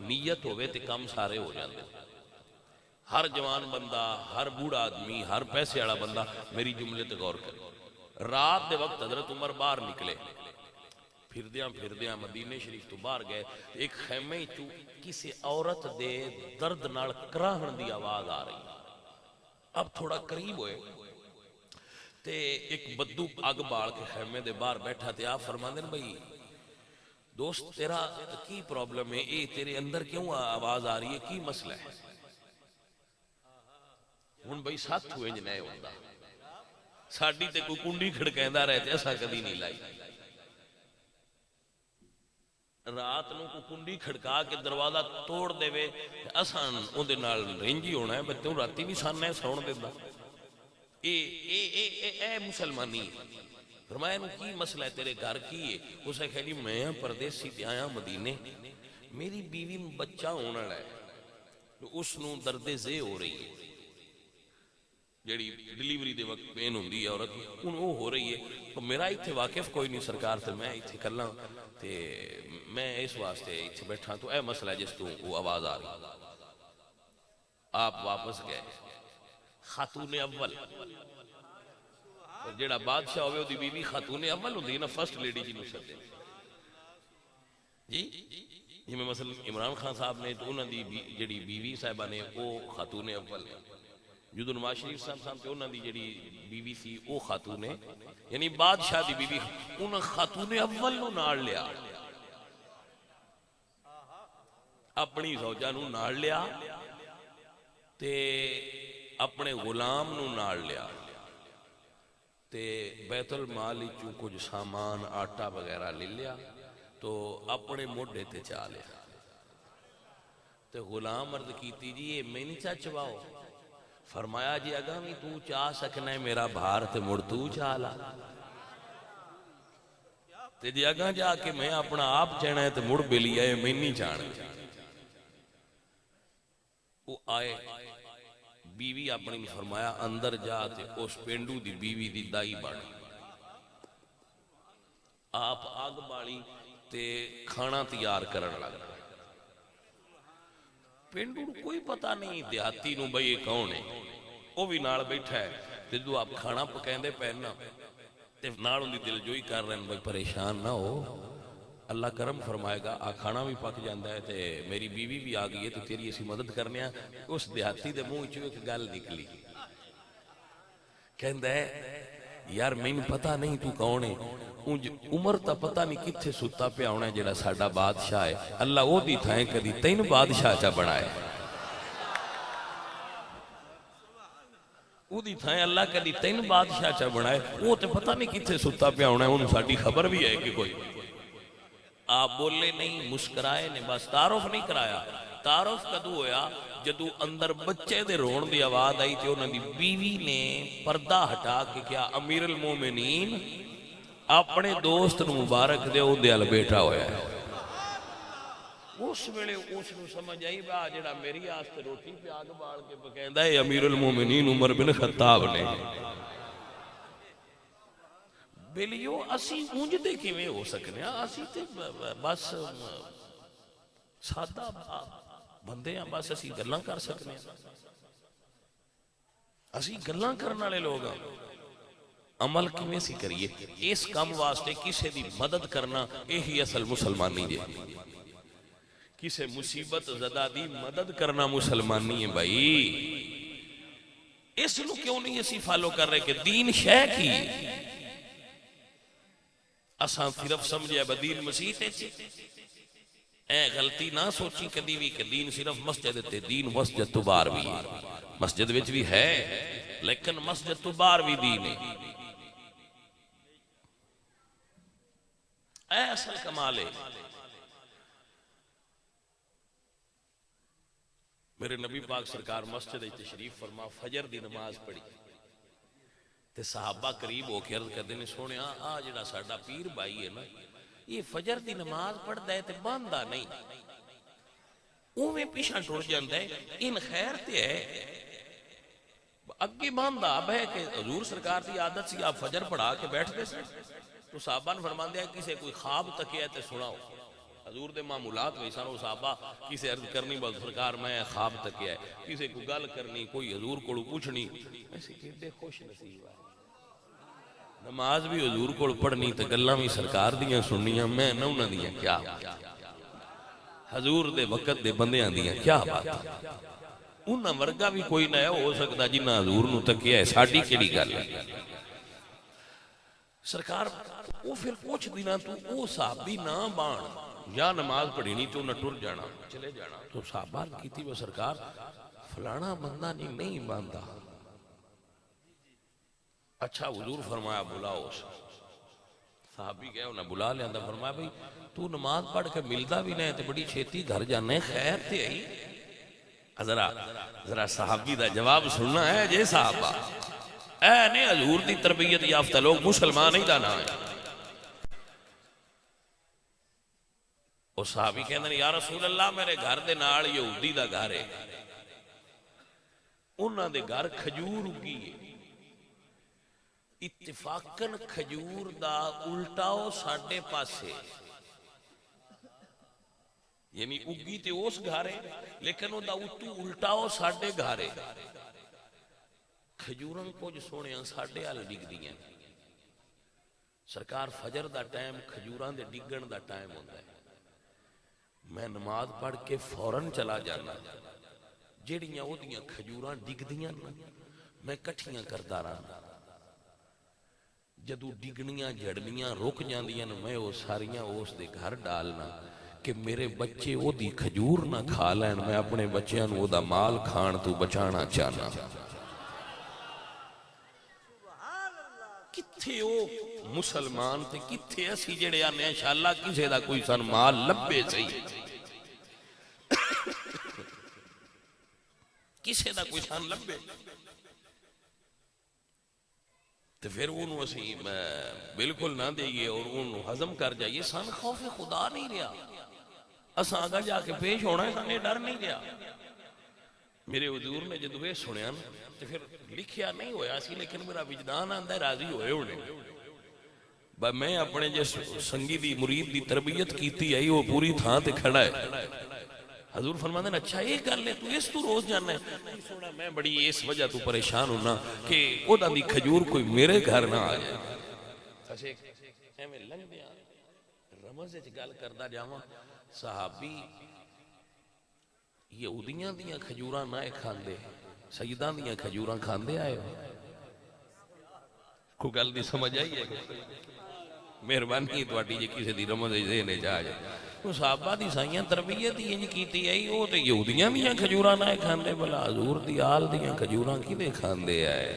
نیت ہوئے تے کام سارے ہو جاندے۔ ہر جوان بندہ، ہر بوڑھا آدمی، ہر پیسے والا بندہ میری جملے تے غور کرے۔ رات دے وقت حضرت عمر باہر نکلے، پھردیاں مدینے شریف تو باہر گئے، ایک خیمے چو کسی عورت دے درد نال کراہن دی آواز آ رہی، اب تھوڑا قریب ہوئے تے ایک بدو اگ بال کے خیمے دے باہر بیٹھا تے آپ فرماندے ہیں بھئی دوست تیرا کی پرابلم ہے، اے تیرے اندر کیوں آواز آ رہی ہے، کی مسئلہ ہے؟ ہن بھئی ساتھ ہوئے جنہیں ہوندہ ساڑی تے کوئی کنڈی کھڑکیندہ رہتے ایسا کدی نہیں لائی، رات نو کو کنڈی کھڑکا کے دروازہ توڑ دے وے اساں اون دے نال رنج ہی ہونا ہے بچوں راتی بھی ساننا ہے سون دیندا اے مسلمانی فرمایا نو کی مسئلہ ہے تیرے گھر کی ہے اسے کہا جی میں پردیسی تے آیا مدینے میری بیوی بچہ ہونا ہے اس نو درد زے ہو رہی ہے جڑی ڈیلیوری دے وقت پین ہوندی ہے عورت ان وہ ہو رہی ہے تو میرا ایتھے واقف کوئی نہیں سرکار تے میں ایتھے کلاں تے میں اس واسطے ایتھے بیٹھا تو اے مسئلہ جس تو وہ آواز آ رہی آپ واپس گئے خاتون اول جڑا بادشاہ ہوئے دی بی بی خاتون اول ہوندی نا فرسٹ لیڈی جی نسل جی جی میں مثلا عمران خان صاحب نے تو انہاں دی جڑی بیوی صاحبہ نے وہ خاتون اول نے جدو نواز شریف صاحب تے انہاں دی جڑی بیوی سی وہ خاتون ہے یعنی بادشاہ دی بیوی انہاں خاتون اول نو نال لیا اپنی زوجہ نو نال لیا تے اپنے غلام نو نال لیا تے بیت المال چوں کچھ سامان آٹا وغیرہ لے لیا تو اپنے موڈے تے چا لیا تے غلام عرض کیتی جی یہ میں نہیں چاچواؤ فرمایا جی اگاں بھی تو چاہ سکنا ہے میرا بھار تے مڑ تو چالا تے جی اگاں جا کے میں اپنا آپ چاہنا ہے تے مڑ بلی آئے میں نہیں چاہنا وہ آئے بیوی اپنی فرمایا اندر جا تے اس پینڈو دی بیوی دی دائی بڑھ آپ آگ بالی تے کھانا تیار کرن لگ پینڈو کوئی پتہ نہیں دیہاتی نو بھئی کون ہے وہ بھی نال بیٹھا ہے تے جو آپ کھانا پکائیں دے پہننا تے نال ان دی دل جوئی کر رہے ہیں بھئی پریشان نہ ہو اللہ کرم فرمائے گا آ کھانا بھی پک جاندہ ہے تے میری بیوی بھی آگئی ہے تو تیری اسی مدد کرنے ہیں اس دیہاتی دے منہ چوئے ایک گل نکلی کہندہ ہے یار میں پتہ نہیں تو کون ہے عمر تا پتہ نہیں کتھے ستا پہ آنا ہے جڑا ساڑھا بادشاہ ہے اللہ وہ دی تھائیں کدی تین بادشاہ چا بڑھائے وہ دی تھائیں اللہ کدی تین بادشاہ چا بڑھائے وہ تے پتہ نہیں کتھے ستا پہ آنا ہے انہوں ساڑھی خبر بھی ہے کہ کوئی آپ بولے نہیں مسکرائے نہیں بس تعارف نہیں کرایا تعارف کدو ہویا جدو اندر بچے دے رون دی آواز آئی تھی انہوں دی بیوی نے پردہ ہٹا کے کیا امیر المومنین اپنے دوست نو مبارک دے ان دے ال بیٹھا ہویا ہے اس ویلے اس نو سمجھ آئی با جڑا میری آستے روٹی پہ آگ بال کے پکیندہ ہے امیر المومنین عمر بن خطاب نے بیلیو اسی اونج دے کی میں ہو سکنے اسی تے بس سادہ بندے ہیں بس اسی گلاں کر سکنے اسی گلاں کرنا لے لوگا عمل کی میں سی کریے اس کام واسطے کسے دی مدد کرنا یہی اصل مسلمانی جے کسے مصیبت زدہ دی مدد کرنا مسلمانی ہے بھائی اس لو کیوں نہیں اسی فالو کر رہے کہ دین شے کی اساں صرف سمجھے بدیل مسیح تے اے غلطی نہ سوچی کدی بھی کہ دین صرف مسجد تے دین مسجد تو باہر بھی ہے مسجد وچ بھی ہے لیکن مسجد تو باہر بھی دین ہے اے اصل کمال ہے میرے نبی پاک سرکار مسجد تشریف فرما فجر دی نماز پڑھی تے صحابہ قریب ہو کے عرض کر دینے سونے آ جڑا ساڑھا پیر بھائی ہے نا یہ فجر دی نماز پڑھ دے تے باندھا نہیں اوہ پیشاں ٹوڑ جاندہ ہے ان خیر تے ہے اگی باندھا اب ہے کہ حضور سرکار دی عادت سی آپ فجر پڑھا کے بیٹھ دے سے تو صحابہ نے فرمان دیا کسے کوئی خواب تکیہ تے سناؤ حضور دے معمولات ویسان وہ صحابہ کسے عرض کرنی بس سرکار میں خواب تکیہ ہے کسے کو گل کرنی کوئی حضور کو پوچھنی ایسے کہتے خوش نصیب ہے نماز بھی حضور کو پڑھنی تے گلاں بھی سرکار دیاں سننیاں میں نہ انہاں دیاں کیا حضور دے وقت دے بندیاں دیاں کیا بات انہاں ورگا بھی کوئی نہ ہو سکتا جنہ حضور نو تکیہ ہے ساڑھی کیڑی گل ہے سرکار وہ پھر پوچھ دینا تو وہ صحابی نہ بان یا نماز پڑھی نہیں تو نہ ٹر جانا چلے جانا تو صحابہ کی تھی وہ سرکار فلانا بندہ نہیں باندھا اچھا حضور فرمایا بلاؤ صحابی گئے انہیں بلا لیا، فرمایا بھئی تو نماز پڑھ کے ملدا بھی نہیں تے بڑی چھیتی گھر جانے خیر تے آئی. ذرا صحابی دا جواب سننا ہے جے صحابہ اے نے حضور دی تربیت یافتہ لوگ مسلمان ہی دا نہ ہے. وہ صحابی کہندے یا رسول اللہ میرے گھر دے نال یہودی دا گھر ہے، انہاں دے گھر کھجور اگی ہے، اتفاقاً کھجور دا الٹاؤ ساڈے پاسے، یعنی اگی تے اس گھر ہے لیکن وہ دا اتو الٹاؤ ساڈے گھر ہے. کھجوراں کچھ سونے ساڈے حال ڈگ دیاں. سرکار فجر the time کھجوراں they ڈگن the time ہوتا ہے. میں نماز پڑھ کے فوراں چلا جانا، جیڑیاں او دیاں کھجوراں ڈگ دیاں میں کٹھیاں کردا رہنا. جدو ڈگنیاں جڑنیاں رک جاندیاں میں وہ ساریاں اس دے گھر ڈالنا کہ میرے بچے او دی کھجور نہ کھا لین. میں اپنے بچیاں نو او دا مال کھان تو بچانا چاہنا. کتھے او مسلمان تے کتھے اسی جڑے آنے انشاءاللہ کسے دا کوئی سن مال لبے صحیح، کسے دا کوئی سن لبے تو پھر انہوں اسی بالکل نہ دئیے اور انہوں ہضم کر جائیے. سن خوف خدا نہیں رہا، اساں آگا جا کے پیش ہونا ہے، سانے ڈر نہیں رہا. میرے حضور نے جدو یہ سنیا تو پھر لکھیا نہیں ہویا سی لیکن میرا وجدان آندہ ہے راضی ہوئے ہونے. میں اپنے جس سنگی دی مرید دی تربیت کیتی ہے وہ پوری تھان تے کھڑا ہے. حضور فرماندے ہیں اچھا یہ کر لے تو اس تو روز جاننا ہے. سونا میں بڑی اس وجہ تو پریشان ہونا کہ او دا دی کھجور کوئی میرے گھر نہ آ جائے. اچھے ایمیں لنگ دیا رمض اچھ گل کردہ جاواں صحابی یہودیاں دیاں کھجوراں نہ کھاندے، سیداں دیاں کھجوراں کھاندے آئے ہو. کو گل دی سمجھ آئی ہے مہربانی تواڈی جے کسے دی رمض ذہن جا جائے. تو صحابہ دی سائیاں تربیت انج کیتی آئی وہ تے یہودیاں دیاں کھجوراں نہ کھاندے بلا حضور دی آل دیاں کھجوراں کینے کھاندے آئے.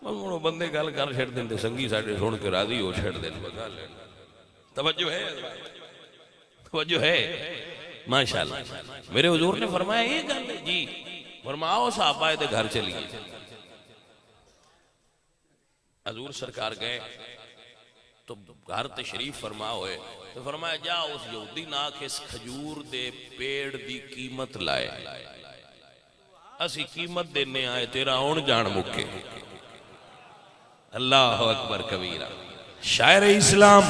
وہ بندے گل کر چھڑ دیں سنگی ساڈے سن کے راضی ہو چھڑ دیں. توجہ ہے، توجہ ہے ماشاءاللہ. میرے حضور نے فرمایا یہ گل جی، فرماؤ صحابہ دے گھر چلیے. حضور سرکار گئے تو گھر تشریف فرما ہوئے تو فرمایا جا اس یہودی نا کہ اس کھجور دے پیڑ دی قیمت لائے، اسی قیمت دینے آئے تیرا اون جان مکے. اللہ اکبر کبیرہ. شاعر اسلام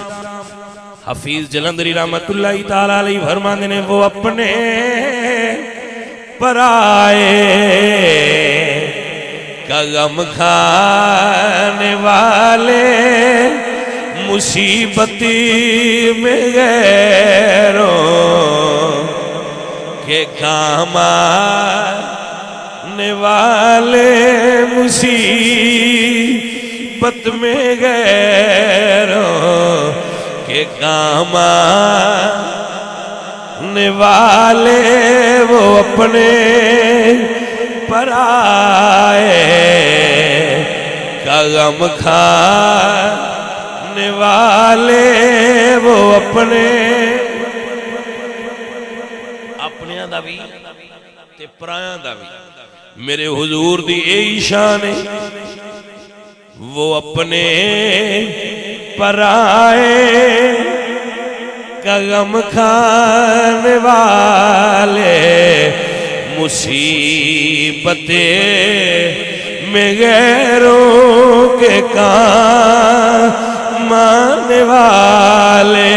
حفیظ جلندری رحمت اللہ تعالیٰ علیہ فرماندے نے وہ اپنے پرائے کا غم کھانے والے مصیبتی میں غیروں کے کام آنے والے مصیبت میں غیروں کے کام آنے والے وہ اپنے پرائے کا غم کھانے والے وہ اپنے دا بھی تے پرایاں دا بھی. میرے حضور دی اے شان ہے وہ اپنے پرائے کا غم کھانے والے مصیبتیں میں غیروں کے کام آنے والے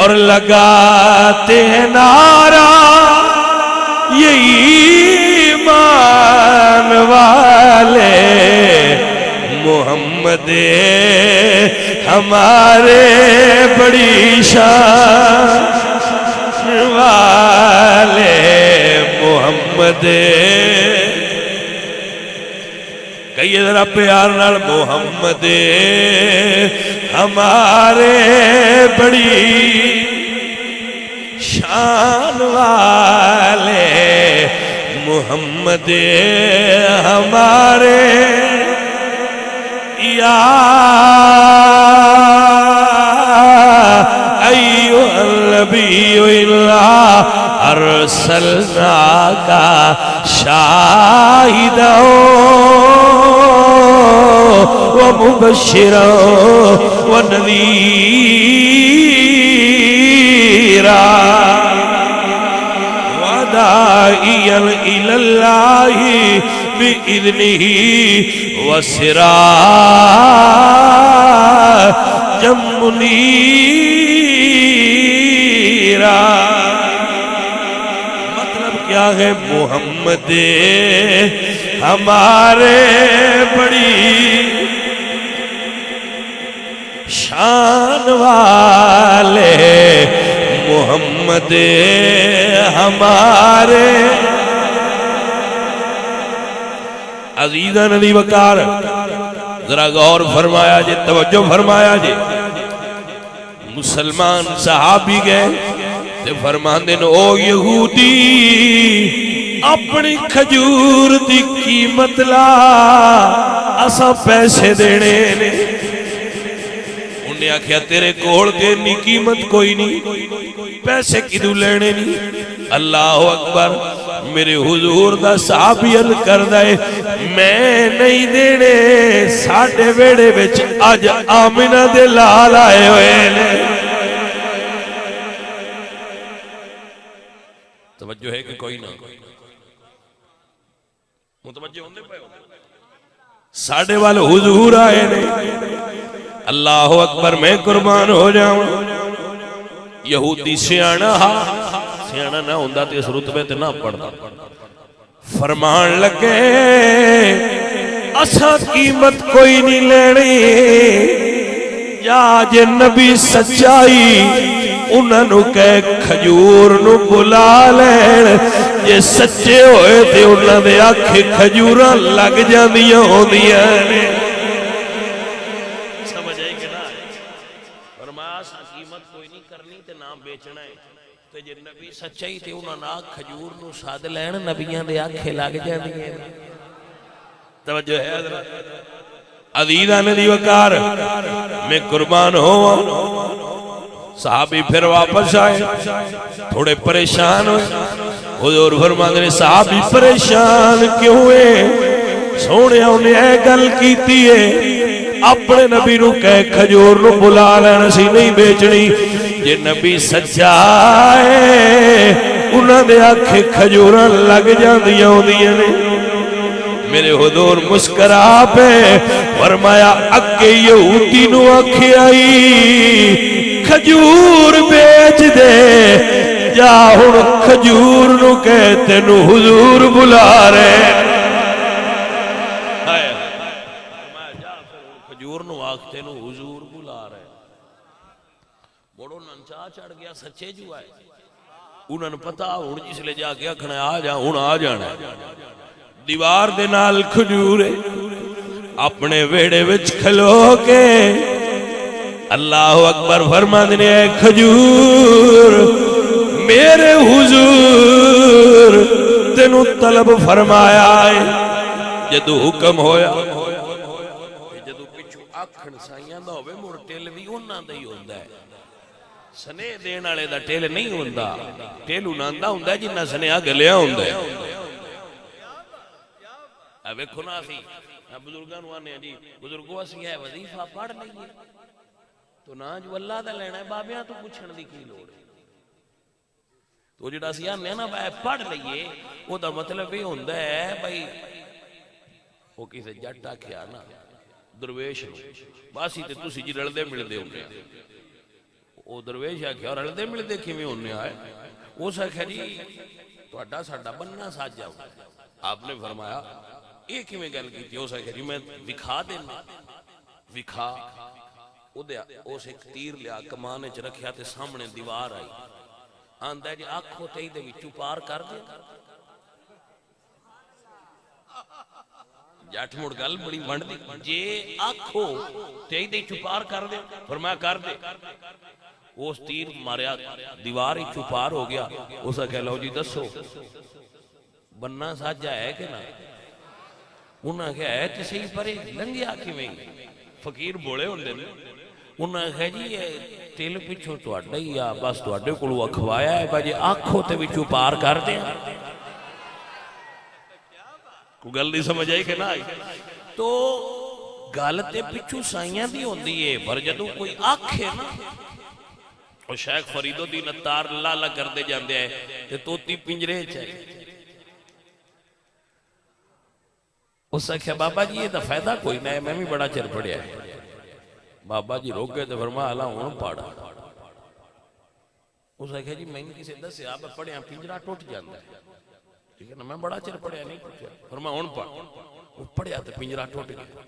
اور لگاتے ہیں نعرہ یہی ایمان والے محمد ہمارے بڑی شان والے محمد. کہیے ذرا پیار نال محمد ہمارے بڑی شان والے محمد ہمارے یا نبی الا ارسلناک شاہدا ومبشرا ونذیرا وداعیا الی اللہ بإذنہ وسراجا منیرا۔ مطلب کیا ہے؟ محمد ہمارے بڑی شان والے، محمد ہمارے عزیزاں علی وقار ذرا غور فرمایا جی، توجہ فرمایا جی۔ مسلمان صحابی گئے تے فرماندے نے او یہودی اپنی کھجور دی قیمت لا، اساں پیسے دینے نے۔ انہیں آکھیا تیرے کول تے اتنی قیمت کوئی نہیں، پیسے کدوں لینے نہیں؟ اللہ اکبر۔ میرے حضور دا صحابی عرض کردہ ہے میں نہیں دینے، ساڑھے ویڑے وچ آج آمنہ دے لال آئے ہوئے نے۔ توجہ ہے کہ کوئی نہ متوجہ ہوندے پائے ہوندے؟ ساڑھے والے حضور آئے نے۔ اللہ اکبر، میں قربان ہو جاؤں۔ یہودی سیانہ سیانہ نہ ہوندہ تے اس رتبے تے نہ پڑھتا۔ فرمان لگے اساں قیمت کوئی نہیں لینی، یا جے نبی سچائی انہاں نو کہے کھجور نو بلا لین، جے سچے ہوئے تے انہاں دے آنکھیں کھجوراں لگ جاندیاں ہوندیاں نے۔ سمجھ آئی کہ نہ؟ فرمایا اساں قیمت کوئی نہیں کرنی تے نام بیچنا ہے، تے جے نبی سچائی تے انہاں نا کھجور نو ساد لین، نبیاں دے آنکھیں لگ جاندیاں۔ توجہ ہے حضرت؟ عزیزاں دی وقار میں قربان ہوا۔ صحابی پھر واپس آئے، تھوڑے پریشان ہوئے۔ حضور فرماندے نے صحابی پریشان کیوں ہوئے؟ سونے انہیں اے گل کیتی ہے اپنے نبی نو کہے کھجور نو بلا لینا سی نہیں بیچنی، جے نبی سچا ہے انہاں دے آنکھیں کھجوراں لگ جاندیاں ہوندیاں نے۔ میرے حضور مسکرا پہ فرمایا اگے یہودی نو آنکھیں آئی کھجور بیچ دے، جا ہن کھجور نو کہتے نو حضور بلا رہے۔ کھجور نو آکھتے نو حضور بلا رہے۔ بڑو ننچا چڑھ گیا، سچے جو آئے انہوں نے پتا ہوں جس لے جا کے آکھنا آ جا ہوں آ جانا۔ دیوار دے نال کھجورے اپنے ویڑے وچ کھلو کے اللہ اکبر فرماندے نے اے کھجور میرے حضور تینوں طلب فرمایا ہے۔ جدو حکم ہویا جدو پچھو آکھن سائیاں دا ہوئے مڑ ٹیل بھی انہاں دا ہی ہوندہ ہے، سنے دین آلے دا ٹیل نہیں ہوندہ، ٹیل انہاں دا ہوندہ ہے جنہ سنے آگلیا ہوندہ ہے۔ ابے کھنا سی بزرگان وانے جی بزرگوں اسی ہے وظیفہ پڑھ لئیے تو نا جو اللہ دا لینا ہے بابیاں تو پوچھن دی کی لوڑ ہے۔ تو جڑا سی آنے نا پڑھ لئیے وہ دا مطلب ہی ہوندہ ہے بھائی وہ کسی جٹا کیا نا درویش نو باسی تے تسی جی رلدے ملدے ہونے آئے، وہ درویش ہے کیا رلدے ملدے کیویں ہونے آئے؟ وہ سکھے جی تو اڈا ساڈا بننا ساتھ جاؤ۔ آپ نے فرمایا ایک ہی میں گل کی تھی، ہو سکے جی میں وکھا دینا، وکھا اس ایک تیر لیا کمانے چ رکھیا تے سامنے دیوار آئی، آندہ ہے جی آنکھوں تے دے وچوں پار کر دے۔ جاٹھ مڑ گل بڑی ونڈ دی، جے آنکھوں تے دے وچوں پار کر دے، فرمایا کر دے۔ اس تیر ماریا دیوار ہی چپار ہو گیا۔ اسا کہہ لو جی دسو بننا ساجا ہے کہ نہ؟ انہاں کہا ہے کسی پرے لنگیا کی میں فقیر بولے ہوندے نے انہوں نے کہا جی یہ تل پچھو تہاڈا ہی آ بس تہاڈے کولوں اکھوایا ہے باجی آنکھوں تے وچوں پار کر دیں کوئی گل نہیں سمجھ آئی کہ نہ آئی تو گل تے پچھو سائیاں دی ہوندی ہے پر جدوں کوئی آکھے نا اور شیخ فرید الدین اتار لالا کردے جاندے ہیں تے توتی پنجرے چاہیے اس سے کہا بابا جی یہ تو فائدہ کوئی نہ ہے میں بھی بڑا چر پڑیا ہے بابا جی روک گئے تو فرمایا اللہ ہوں پاڑا اس سے کہا جی میں نے کسی دس سے آپ پڑھیا پنجرہ ٹوٹ جاندہ ہے ٹھیک ہے نا میں بڑا چر پڑھیا نہیں ٹوٹیا فرمایا ہوں پاڑا وہ پڑھیا تو پنجرہ ٹوٹ گیا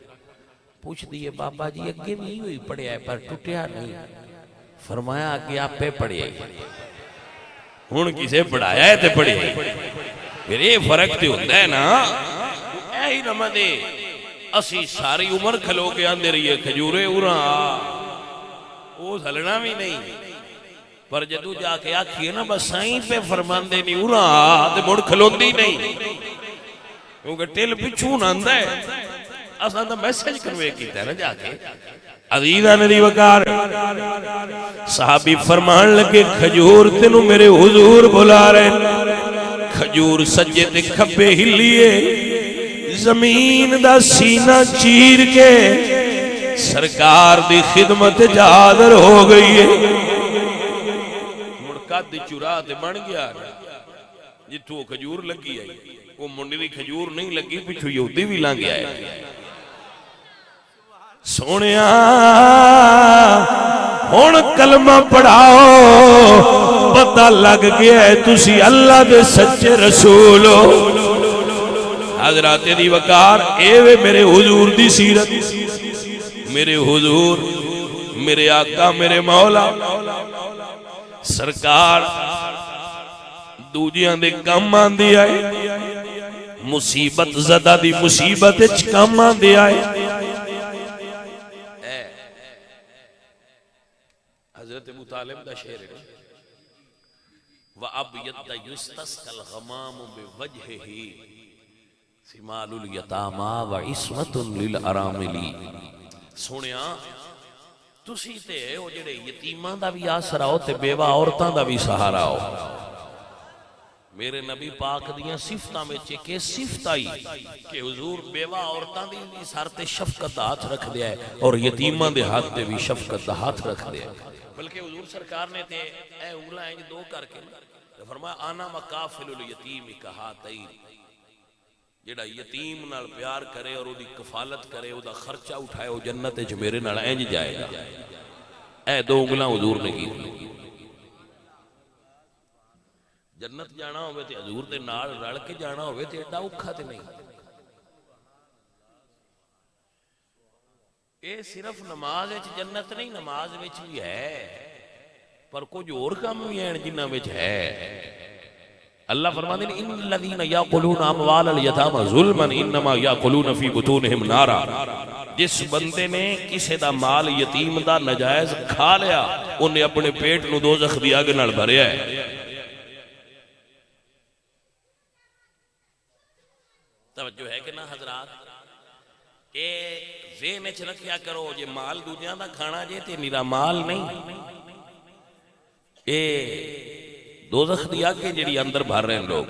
پوچھ دیئے بابا جی اگے بھی ہوئی پڑھیا ہے پر ٹوٹیا نہیں فرمایا آگے آپ پہ پڑھیا ہی ہون کسے پڑھایا ہے تے پڑھیا ہی پھر یہ فرق تے ہوتا ہے نا اے ہی نمدے اسی ساری عمر کھلو کے آندے رہیے کھجورے اُرہاں وہ سلنا بھی نہیں پر جدو جا کے آکھئے نا بس سائیں پہ فرمان دے نہیں اُرہاں تے مڑ کھلون دی نہیں کیونکہ ٹیل پچھون آندہ ہے اساں دا میسیج کروے کیتا ہے نا جا کے عزیزہ ندی وکار صحابی فرمان لگے کھجور تینو میرے حضور بلا رہے کھجور سجے تے کھبے ہلیے زمین دا سینہ چیر کے سرکار دی خدمت جادر ہو گئی ہے مڑکا دی چورا دے بن گیا جتو کھجور لگی ہے وہ منڈی دی کھجور نہیں لگی پچھو یہودی بھی لانگ گیا ہے سونیا ہون کلمہ پڑھاؤ پتہ لگ گیا ہے تسی اللہ دے سچے رسول ہو حضرات دی وقار ایوے میرے حضور دی سیرت میرے حضور میرے آقا میرے مولا سرکار دوجیاں دے کام آن دی آئے مصیبت زدہ دی مصیبت اچھ کام آن دی آئے حضرت ابو طالب دا شہر ہے وَأَبْيَدَّ يُسْتَسْقَ الْغَمَامُ بِوَجْهِهِ سِمَالُ الْيَتَامَا وَعِسْمَةٌ لِلْأَرَامِلِ سونیا تسی تے او جڑے یتیماں دا بھی آسرا ہو تے بیوہ عورتاں دا بھی سہارا ہو میرے نبی پاک دیاں صفتاں میں چکے صفت آئی کہ حضور بیوہ عورتاں دی سر تے شفقت ہاتھ رکھ دیا ہے اور یتیماں دے ہاتھ تے بھی شفقت ہاتھ رکھ دیا ہے بلکہ حضور سرکار نے تے اے انگلہ ہیں دو کر کے فرمایا آنا مکافل الیتیم کہاتین جڑا یتیم نال پیار کرے اور دی کفالت کرے او دا خرچہ اٹھائے او جنت جو میرے نال اینج جائے گا اے دو انگلہ حضور نے کی جنت جانا ہوئے تے حضور دے نال رل کے جانا ہوئے تے ایڈا اکھا تے نہیں اے صرف نماز وچ جنت نہیں نماز وچ بھی ہے پر کچھ اور کام بھی ہیں جنہ وچ ہے اللہ فرماتے ہیں ان الذین یاکلون اموال الیتامی ظلما انما یاکلون فی بطونہم نارا جس بندے نے کسی دا مال یتیم دا نجائز کھا لیا انہیں اپنے پیٹ نو دوزخ دی اگ نال بھریا ہے توجہ ہے کہ نہ حضرات اے ذہن وچ رکھیا کرو جے مال دوجیاں دا کھانا جے تے نیرا مال نہیں اے دوزخ دی اگ جڑی اندر بھر رہے ہیں لوگ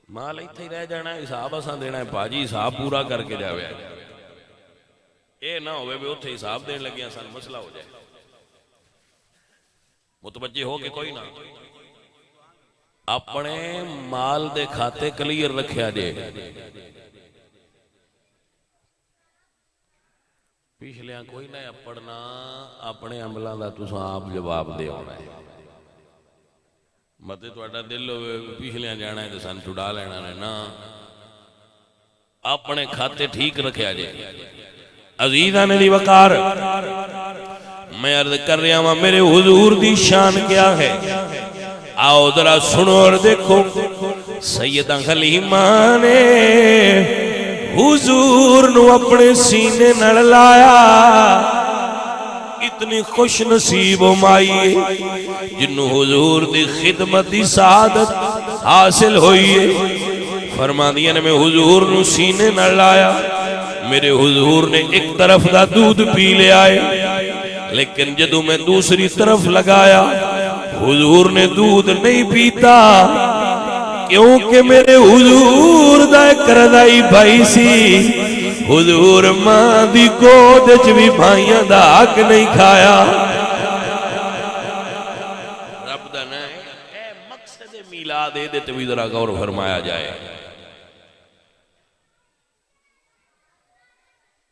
مال ایتھے ہی رہ جانا ہے حساب اساں دینا ہے پاجی حساب پورا کر کے جاوے اے نہ ہوئے بھی اوتھے حساب دین لگیاں سان مسئلہ ہو جائے متوجہ ہو کہ کوئی نہ اپنے مال دے کھاتے کلیر رکھیا جے پچھلیاں کوئی نہ پڑھنا اپنے عملوں دا تساں آپ جواب دے ہونا ہے متے تہاڈا دل ہوئے پچھلیاں جانا ہے تے سن چھڑا لینا ہے نا اپنے کھاتے ٹھیک رکھیا جے عزیزاں دی وقار میں عرض کر رہا ہوں میرے حضور دی شان کیا ہے آؤ ذرا سنو اور دیکھو سیدہ حلیمہ نے حضور نو اپنے سینے نڑ لایا اتنی خوش نصیب مائی جنہوں حضور دی خدمت دی سعادت حاصل ہوئی ہے فرما دیا نے میں حضور نو سینے نڑ لایا میرے حضور نے ایک طرف دا دودھ پی لیا ہے، لیکن جدوں میں دوسری طرف لگایا حضور نے دودھ نہیں پیتا، کیونکہ میرے حضور دا ایک رضائی بھائی سی، حضور ماں دی گود وچ بھی بھائیاں دا حق نہیں کھایا۔ رب دا نا اے مقصد میلاد دے تے بھی ذرا غور فرمایا جائے۔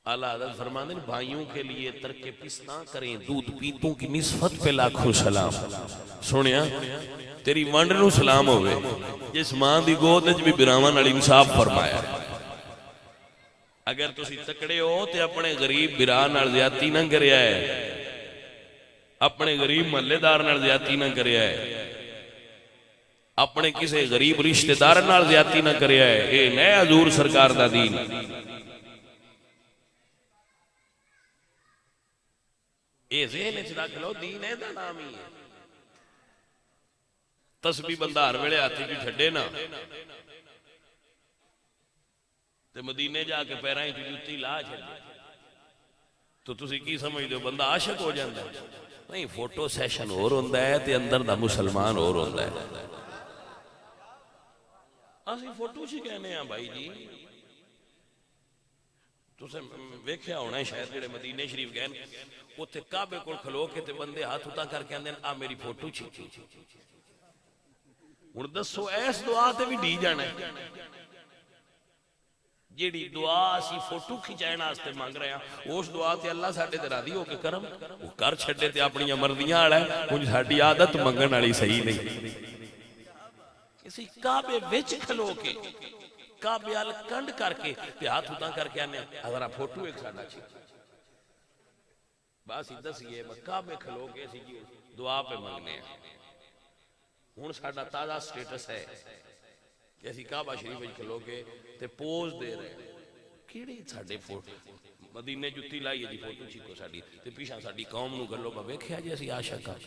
اعلیٰ حضرت فرماتے ہیں بھائیوں کے لیے ترک پستہ کریں، دودھ پیتوں کی نسبت پہ لاکھوں سلام۔ سنیا تیری ونڈ نو سلام ہوئے جس ماں دی گود وچ بھی براواں نال انصاف فرمایا۔ اگر تسی تکڑے ہو تے اپنے غریب برا نال زیادتی نہ کریا ہے، اپنے غریب محلے دار نال زیادتی نہ کریا ہے، اپنے کسی غریب رشتہ دار نال زیادتی نہ کریا ہے، اے نئے حضور سرکار دا دین۔ اے ذہن وچ رکھ لو دین اے دا نام ہی ہے۔ تسبیح بندہ ہر ویلے ہاتھ وچ چھڈے نا تے مدینے جا کے پیراں وچ جُتی لا چھڈے تو تسی کی سمجھدے ہو بندہ عاشق ہو جاندا ہے؟ نہیں، فوٹو سیشن اور ہوندا ہے تے اندر دا مسلمان اور ہوندا ہے۔ اسی فوٹو چ کہنے ہاں بھائی جی، تسیں ویکھیا ہونا ہے شاید جڑے مدینے شریف گئے اوتھے کعبے کول کھلو کے تے بندے ہاتھ اُتا کر کے آندے آ میری فوٹو کھچی۔ ہن دسو ایس دعا تے بھی ڈی جانا ہے جیڑی دعا اسی فوٹو کھچائن واسطے مانگ رہے ہیں، اس دعا تے اللہ ساڈے تے راضی ہو کے کرم وہ کر چھڈے تے اپنی مرضیاں والا ہے۔ ہن ساڈی عادت منگن والی صحیح نہیں، کسی کعبے وچ کھلو کے کعبے ال کنڈ کر کے تے ہاتھ اُتا کر کے آنے ذرا فوٹو ایک ساڈا چھ بس دسیے کعبے کھلو کے اسی دعا پہ منگنے ہیں۔ ہن ساڈا تازہ سٹیٹس ہے کہ اسی کعبہ شریف وچ کھلو کے تے پوز دے رہے ہیں، کیڑی ساڈے فوٹو مدینے جُتی لائی ہے جی فوٹو چیکو ساڈی تے پیچھے ساڈی قوم نو گلو ویکھیا جی اسی عاشق ہاں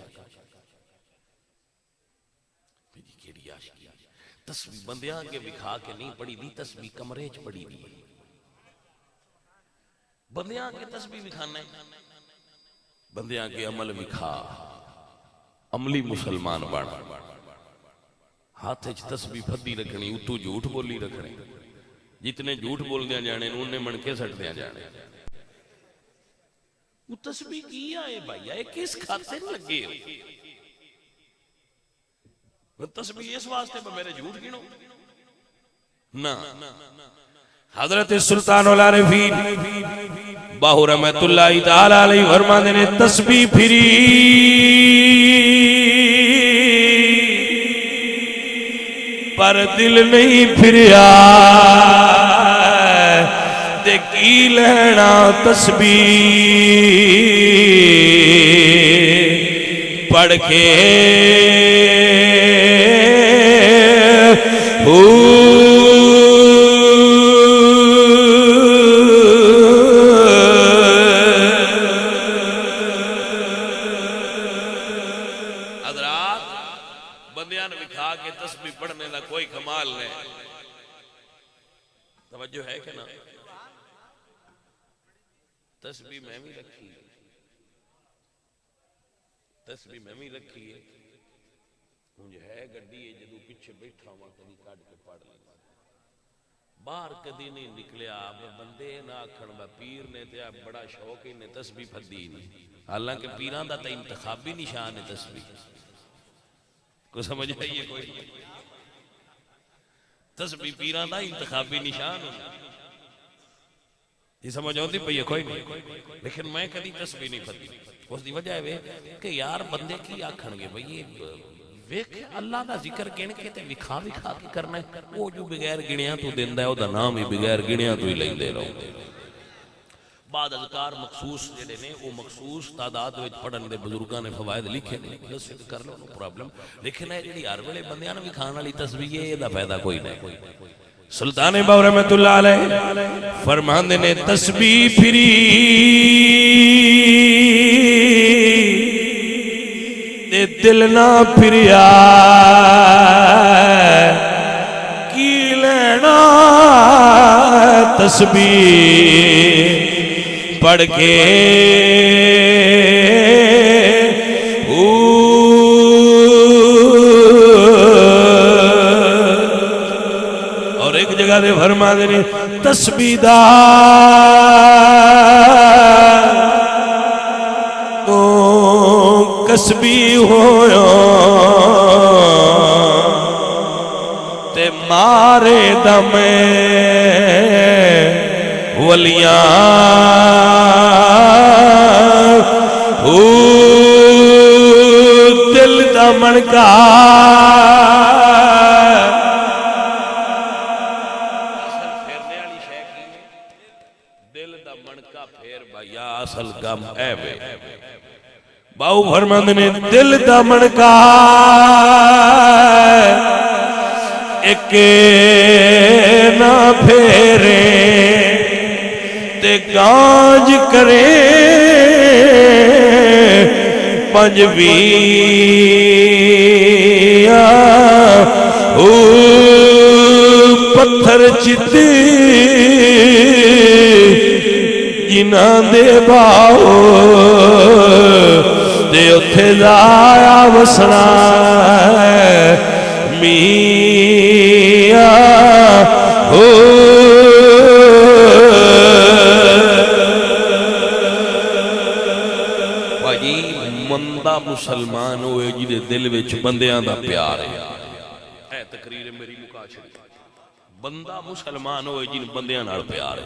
جی، کیڑی عاشقی تسبیح بندیاں کے وکھا کے نہیں پڑھی دی، تسبیح کمرے چ پڑھی دی، بندیاں کے تسبیح وکھانا ہے، بندیاں کے عمل وکھا، عملی مسلمان بن، ہاتھ وچ تسبیح پھدی رکھنی، اتو جھوٹ بولی رکھنی، جتنے جھوٹ بولدیاں جانے انہیں من کے سٹدیاں جانے۔ وہ تسبیح کی آئے بھائی آئے کس خاطر لگے ہو؟ تسبیح اس واسطے پہ میرے جھوٹ گنو نا۔ حضرت سلطان العارفین باہو رحمت اللہ تعالی علیہ فرماتے نے تسبیح پھری پر دل نہیں پھریا تے کی لینا تسبیح پڑھ کے بندیاں نے وکھا کے تسبیح پڑھنے کا کوئی کمال نہیں۔ توجہ ہے کہ نا؟ تسبیح میں بھی رکھی ہے، تسبیح میں بھی رکھی ہے، مجھے ہے گڈی ہے جدو پیچھے بیٹھا ہوا کبھی کاٹ کے پڑھ لیں باہر کدی نہیں نکلیا بندے نہ آکھن با پیر نے تے بڑا شوق ہی نے تسبیح پھدی نہیں، حالانکہ پیران دا تے انتخابی نشان ہے تسبیح، کو سمجھ آئیے کوئی؟ تسبیح پیران دا انتخابی نشان ہے، یہ سمجھ ہوتی پئی ہے کوئی نہیں، لیکن میں کدی تسبیح نہیں پھدی۔ اس دی وجہ ہے کہ یار بندے کی آکھن گے بھئی ویکھ اللہ دا ذکر گن کے تے وکھا وکھا کے کرنا ہے، وہ جو بغیر گنیا تو دیندا ہے او دا نام ہی بغیر گنیا تو ہی لیندے رہو۔ بعد اذکار مخصوص جڑے نے وہ مخصوص تعداد وچ پڑھن دے بزرگاں نے فوائد لکھے نے، نصیحت کر لو نو پرابلم، لیکن اے جڑی ہر ویلے بندیاں نوں وکھان والی تسبیح ہے دا فائدہ کوئی نہیں۔ سلطان باہو رحمت اللہ علیہ فرماندے نے تسبیح پھری تے دل نہ پھریا کی لینا تسبیح پڑھ کے اور ایک جگہ دے فرما دینے تسبیح دا کسبی ہویا تے مارے دم ولیاں دل دا منکا دل دا منکا پھیر بھائی اصل کام اے بے باؤ فرماندے نے دل دا منکا ایک نہ پھیرے تے گانج کرے پنجویاں پتھر چتی جنہاں دے باؤ دے اتھے دایا وسنا میاں بھائی مندہ مسلمان ہوئے جنہیں دل وچ بندیاں دا پیار ہے اے تقریر میری مکا چھڑی بندہ مسلمان ہوئے جنہیں بندیاں نال پیار ہے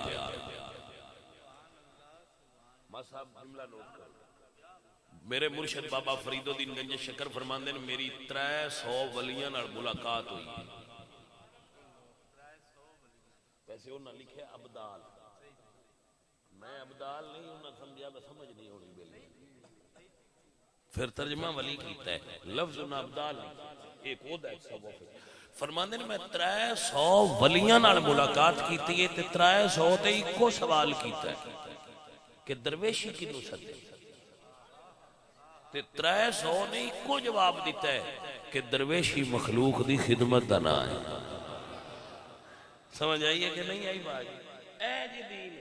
میرے مرشد بابا فرید الدین گنج شکر فرماندے نے میری 300 ولیاں نال ملاقات ہوئی ویسے انہاں لکھے ابدال میں ابدال نہیں انہاں سمجھا میں سمجھ نہیں ہونی بیلی پھر ترجمہ ولی کیتا ہے لفظ انہاں ابدال نہیں ایک عہدہ ہے تصوف فرماندے نے میں 300 ولیاں نال ملاقات کیتی ہے تے 300 تے ایکو سوال کیتا ہے کہ درویشی کنوں سدے تے 300 نے ایکو جواب دیتا ہے کہ درویشی مخلوق دی خدمت دا نہ ہے سمجھ آئیے کہ نہیں آئی بات اے جی دین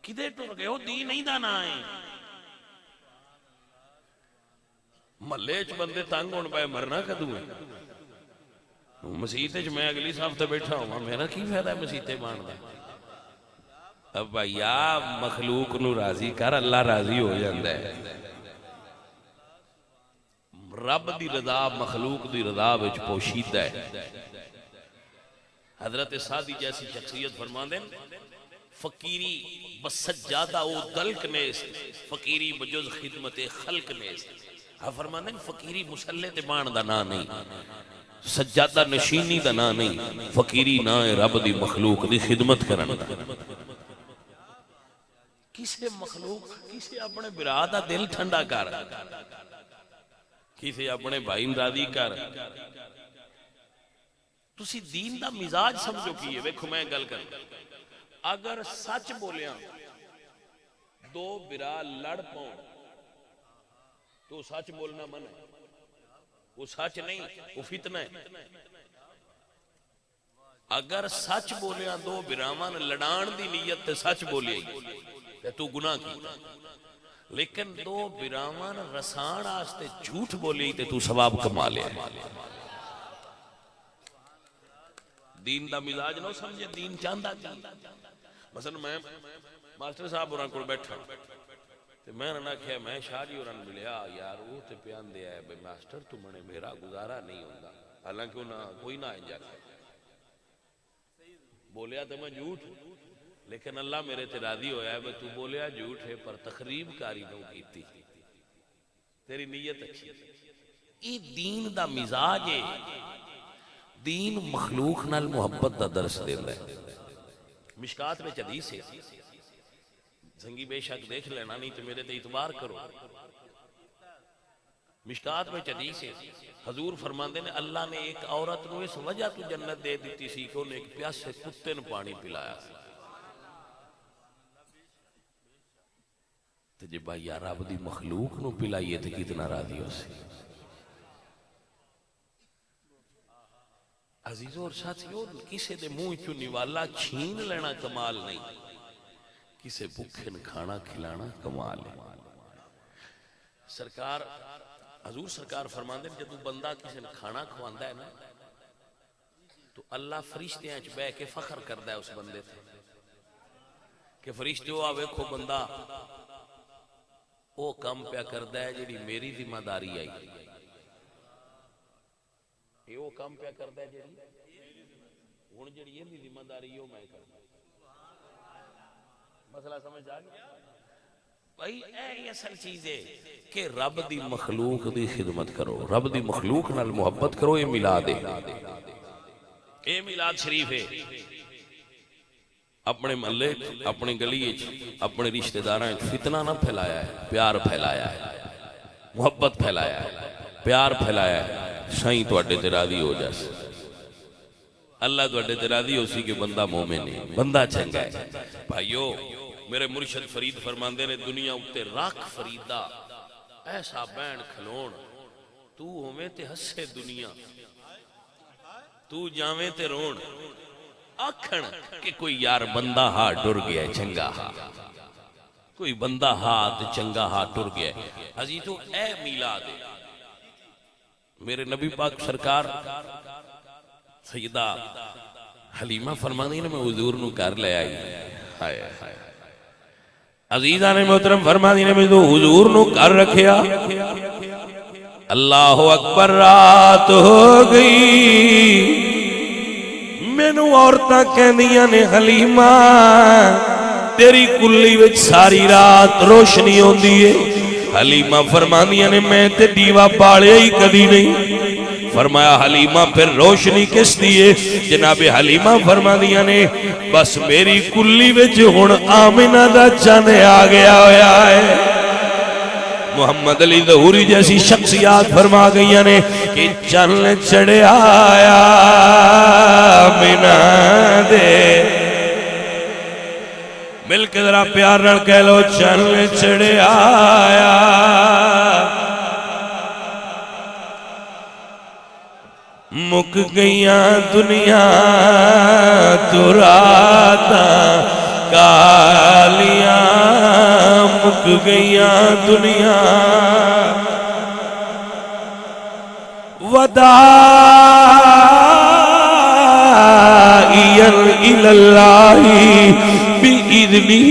کدے ٹر گئے ہو دین نہیں دا نہ ہے محلے چ بندے تنگ ہون پہ مرنا کدوں ہے مسیح تے میں اگلی صاحب تے بیٹھا ہوں میرا کی فائدہ ہے مسیح تے باندھنا اب بھائیا مخلوق نو راضی کر اللہ راضی ہو جاندہ ہے رب دی رضا مخلوق دی رضا وچ پوشیدہ ہے حضرت سعدی جیسی شخصیت فرمان دیں فقیری بسجادہ او دلک نیست فقیری بجز خدمت خلق نیست فرمان دیں فقیری مسلح تے بان دا نا نہیں سجادہ نشینی دا نا نہیں فقیری نا رب دی مخلوق دی خدمت کرن دا کسے مخلوق کسے اپنے برا دا دل ٹھنڈا کر کسے اپنے بھائی راضی کر تسی دین دا مزاج سمجھو کیے ویکھو میں گل کر اگر سچ بولیاں دو برا لڑ پاؤں تو سچ بولنا من ہے وہ سچ نہیں وہ فتنہ ہے اگر سچ بولیاں دو برامان لڑان دی نیت تے سچ بولی تو گناہ کی لیکن دو برامان رسان آستے جھوٹ بولی تے تو ثواب کما لے دین دا مزاج نہ سمجھے دین چاندہ مثلا میں ماسٹر صاحب اوران کو بیٹھا تے میں نے کہا میں شاہ جی اوران ملیا یار وہ تے پیان دیا ہے بھئی ماسٹر تو منے میرا گزارا نہیں ہوگا حالانکہ کوئی نہ آئیں جا کے بولیا تو میں جھوٹ لیکن اللہ میرے تے راضی ہویا ہے تو بولیا جھوٹ ہے پر تخریب کاری نہ کیتی تیری نیت اچھی یہ دین دا مزاج ہے دین مخلوق نال محبت دا درس دیتا ہے مشکات میں حدیث ہے زنگی بے شک دیکھ لینا نہیں تو میرے تے اعتبار کرو مشکات میں حدیث ہے حضور فرماندے نے اللہ نے ایک عورت نو اس وجہ تو جنت دے دیتی سی کہ انہیں ایک پیاسے کتے نے پانی پلایا تو جب بھائی رب دی مخلوق نو پلائیے تو کتنا راضی ہو سی عزیزو اور ساتھیو، کسے دے منہ چوں نوالا چھین لینا کمال نہیں، کسے بھوکے کھانا کھلانا کمال ہے۔ سرکار حضور سرکار فرماندے ہیں جدو بندہ کسی نے کھانا کھواندا ہے نا تو اللہ فرشتیاں وچ بیٹھ کے فخر کردا ہے اس بندے تے کہ فرشتیو آ ویکھو بندہ او کم پیا کردا ہے جڑی میری ذمہ داری آئی، یہ وہ کام پیا کردا ہے جڑی ہن جڑی یہ ذمہ داری ہے میں کردا۔ مسئلہ سمجھ آ گیا بھائی؟ اے اصل چیز ہے کہ رب دی مخلوق دی خدمت کرو، رب دی مخلوق نال محبت کرو، یہ میلاد ہے، یہ میلاد شریف ہے۔ اپنے محلے اپنی گلی اپنے رشتہ داراں فتنہ نہ پھیلایا ہے، پیار پھیلایا ہے، محبت پھیلایا ہے، پیار پھیلایا ہے۔ سائیں تواڈے تے راضی ہو جاس، اللہ تواڈے تے راضی ہو سی کہ بندہ مومن ہے، بندہ چنگا ہے۔ بھائیو میرے مرشد فرید فرماندے نے دنیا اتے راک فریدہ ایسا بین کھلون، تو ہومیں تے ہسے دنیا، تو جاویں تے رون، آکھن کہ کوئی یار بندہ ہاں ٹر گیا ہے چنگا ہاں، کوئی بندہ ہاں تے چنگا ہاں ٹر گیا ہے۔ عزیزو اے میلاد ہے۔ میرے نبی پاک سرکار سیدہ حلیمہ فرماندی نے میں حضور نو کر لے آئی، ہائے ہائے عزیزاں نے محترم فرماندی نے میں تو حضور نو کر رکھیا، اللہ اکبر رات ہو گئی، مینوں عورتاں کہندیاں نے حلیمہ تیری کلی وچ ساری رات روشنی ہوندی ہے۔ حلیمہ فرماندیاں نے میں تے دیوا بالیا ہی کدی نہیں۔ فرمایا حلیمہ پھر روشنی کس دیئے؟ جناب حلیمہ فرماندیاں نے بس میری کلی وچ ہن آمنہ دا چن آ گیا ہویا ہے۔ محمد علی ظہوری جیسی شخصیات فرما گئیاں نے کہ چن چڑھے آیا آمنہ دے، مل کے ذرا پیار نال کہہ لو چن چڑھے آیا۔ مک گئیاں دنیا تو راتاں کالیاں، مک گئیاں دنیا وداعیاً الاللہ بِإِذْنِهِ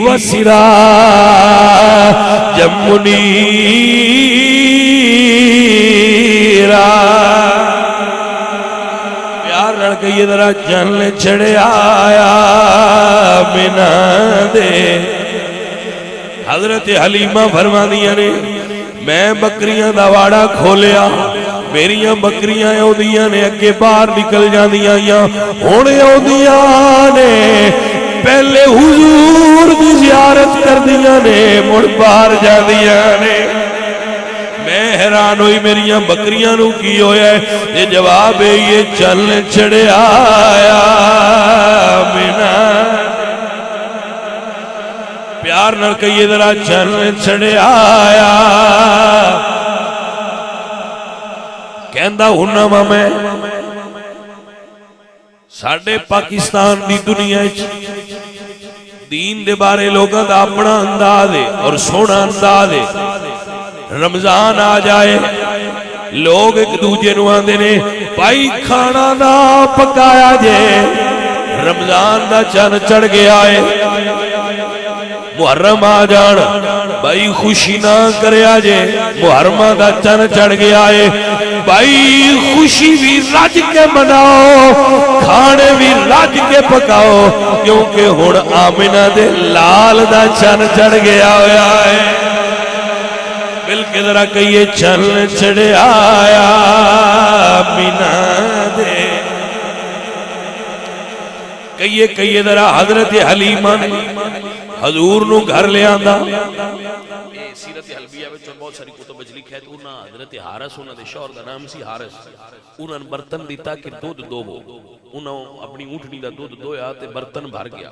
وَسِرَاجًا مُنِيرًا۔ پیار رڑ کے یہ ذرا جن چڑھے آیا بنا دے۔ حضرت حلیمہ فرماندیاں نے میں بکریاں دا واڑا کھولیا، میریاں بکریاں اوندیاں نے اگے باہر نکل جاندیاں یا ہونے اوندیاں نے پہلے حضور دی زیارت کر دیاں نے مڑ باہر جاندیاں نے۔ میں حیران ہوئی میریاں بکریاں نو کی ہویا ہے؟ یہ جواب ہے یہ چل چڑھے آیا بنا۔ پیار نہ کہیے ذرا چل چڑھے آیا۔ کہندا ہنا وا میں ساڈے پاکستان دی دنیا وچ دین دے بارے لوگاں دا اپنا انداز ہے اور سونا انداز ہے۔ رمضان آ جائے لوگ ایک دوجے نو آندے نے بھائی کھانا نہ پکایا جے، رمضان دا چن چڑھ گیا ہے۔ محرم آ جان بھائی خوشی نہ کریا جے، محرمہ دا چن چڑھ گیا ہے، بھائی خوشی بھی رج کے مناؤ، کھانے بھی رج کے پکاؤ، کیونکہ ہن آمنہ دے لال دا چن چڑھ گیا ہویا ہے۔ مل کے ذرا کہیے چل چڑھے آیا آمنہ دے۔ کہیے ذرا حضرت حلیمہ نے حضور نو گھر لے آندا۔ سیرت حلبیہ وچ بہت ساری کتب وچ لکھا ہے تو انہاں حضرت حارث انہاں دے شوہر دا نام سی حارث، انہاں نے برتن دیتا کہ دودھ دوو، انہاں اپنی اونٹنی دا دودھ دویا تے برتن بھر گیا،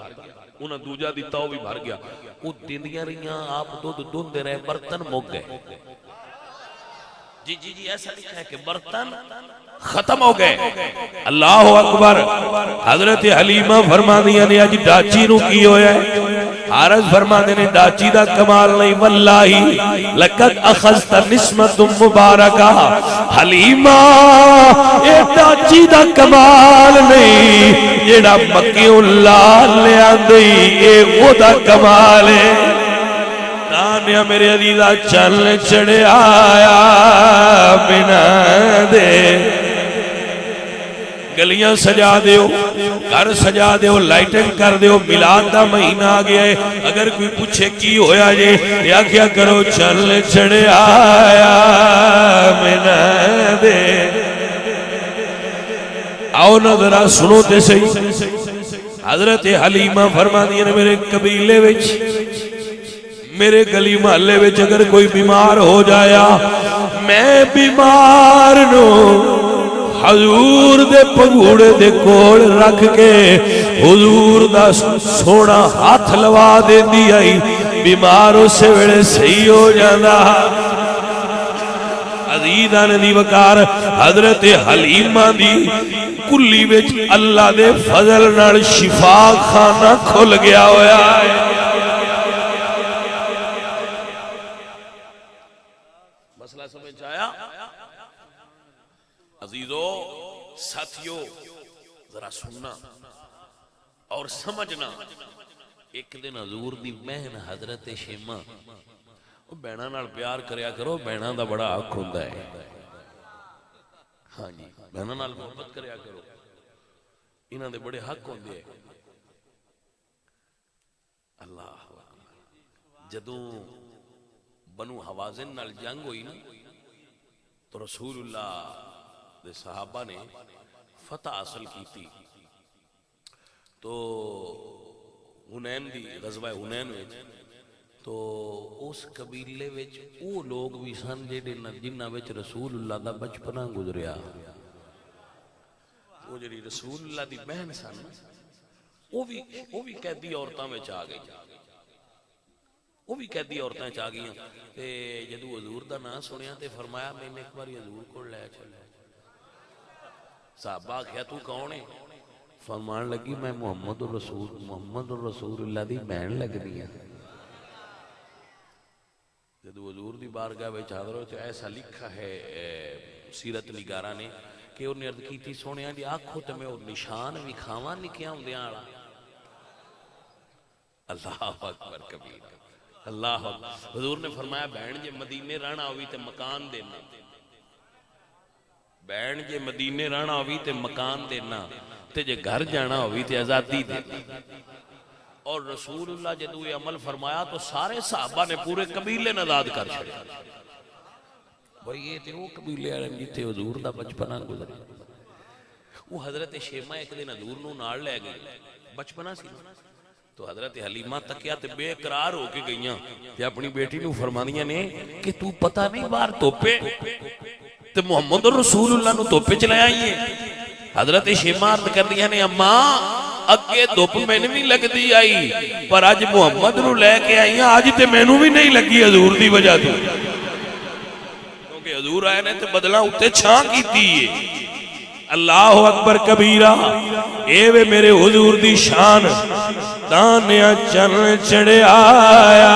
انہاں دوجا دیتا وہ بھی بھر گیا، وہ دیندیاں رہیاں آپ دودھ دوندے رہے برتن مک گئے۔ جی جی جی ایسا لکھا ہے کہ برتن ختم ہو گئے. اللہ اکبر. حضرت حلیمہ فرما دیا نے اج ڈاچی نو کی ہویا ہے؟ عارض فرما دے نے ڈاچی دا کمال نہیں واللہ لقد اخذت نسمت مبارکہ. حلیمہ اے ڈاچی دا کمال نہیں جیڑا مکی اللہ لے آندئی اے وہ دا کمال ہے. نانیا میرے عزیزہ چل چڑھے آیا بنا دے. گلیاں سجا دیو, گھر سجا دیو, لائٹنگ کر دیو. میلاد دا مہینہ آ گیا ہے. اگر کوئی پوچھے کی ہویا جے یا کیا کرو چل چڑھے آیا بنا دے. آؤ نظرہ سنو تے صحیح. حضرت حلیمہ فرما دیا نے میرے قبیلے وچ میرے گلی محلے وچ اگر کوئی بیمار ہو جایا میں بیمار نو حضور دے پگوڑے دے کول رکھ کے حضور دا سونا ہاتھ لوا دے دی آئی بیمار اسے ویڑے صحیح ہو جانا. عزیزان دی وقار حضرت حلیمہ دی کلی وچ اللہ دے فضل نال شفا خانہ کھل گیا ہویا ہے. مسئلہ سمجھ آیا؟ عزیزو ساتھیو ذرا سننا اور سمجھنا. ایک دن حضور دی بہن حضرت شیمہ بہناں نال پیار کریا کرو, بہناں دا بڑا حق ہوندا ہے. ہاں جی بہناں نال محبت کریا کرو, انہاں دے بڑے حق ہوندے ہیں. اللہ جدوں بنو حوازن نال جنگ ہوئی نا تو رسول اللہ دے صحابہ نے فتح حاصل کی تھی. تو حنین دی غزوہ حنین وچ تو اس قبیلے وچ وہ لوگ بھی سن جنہاں وچ رسول اللہ دا بچپنا گزریا. وہ جڑی رسول اللہ دی بہن سن وہ بھی قیدی عورتاں وچ آ گئی, وہ بھی قیدی عورتاں چ آ گئیں. تے جدوں حضور دا نام سنیا تے فرمایا میں نے ایک بار حضور کو لے چلے. صحابہ کہیا تو کون ہے؟ فرمان لگی میں محمد الرسول اللہ دی بہن لگنی ہے. جدوں حضور دی بارگاہ وچ حاضر ہو تو ایسا لکھا ہے سیرت نگاراں نے کہ انہیں عرض کی تھی سونیا دی آنکھوں تے میں وہ نشان وکھاواں نکیاں ہوندیاں والا. اللہ اکبر کبیر. اللہ حضور نے فرمایا بہن جے مدینے رہنا ہوئی تے مکان دینا, بہن جے مدینے رہنا ہوئی تے مکان دینا, تے جے گھر جانا ہوئی تے آزادی دینا. اور رسول اللہ جدو یہ عمل فرمایا تو سارے صحابہ نے پورے قبیلے نزاد کر چھڑے. بھئی یہ تے وہ قبیلے آرہن جیتے حضور دا بچپنا گزرے. وہ حضرت شیمہ ایک دن حضور نو نال لے گئے, بچپنا سی تو حضرت حلیمہ تکیا تے بے اقرار ہو کے گئیاں تے اپنی بیٹی نو فرمانیاں نے کہ تو پتہ نہیں بار توپے تے محمد رسول اللہ نو توپے چلائے آئیے. حضرت شیمہ عرض کر دیا نے اماں اگے دھوپ میں نے بھی لگ دی آئی پر آج محمد نو لے کے آئی ہیں, آج تے میں نو بھی نہیں لگی حضور دی وجہ تو, کیونکہ حضور آئے نے تے بدلہ اتے چھان کی تھی. اللہ اکبر کبیرہ. اے وے میرے حضور دی شان دانیاں چل چڑھے آیا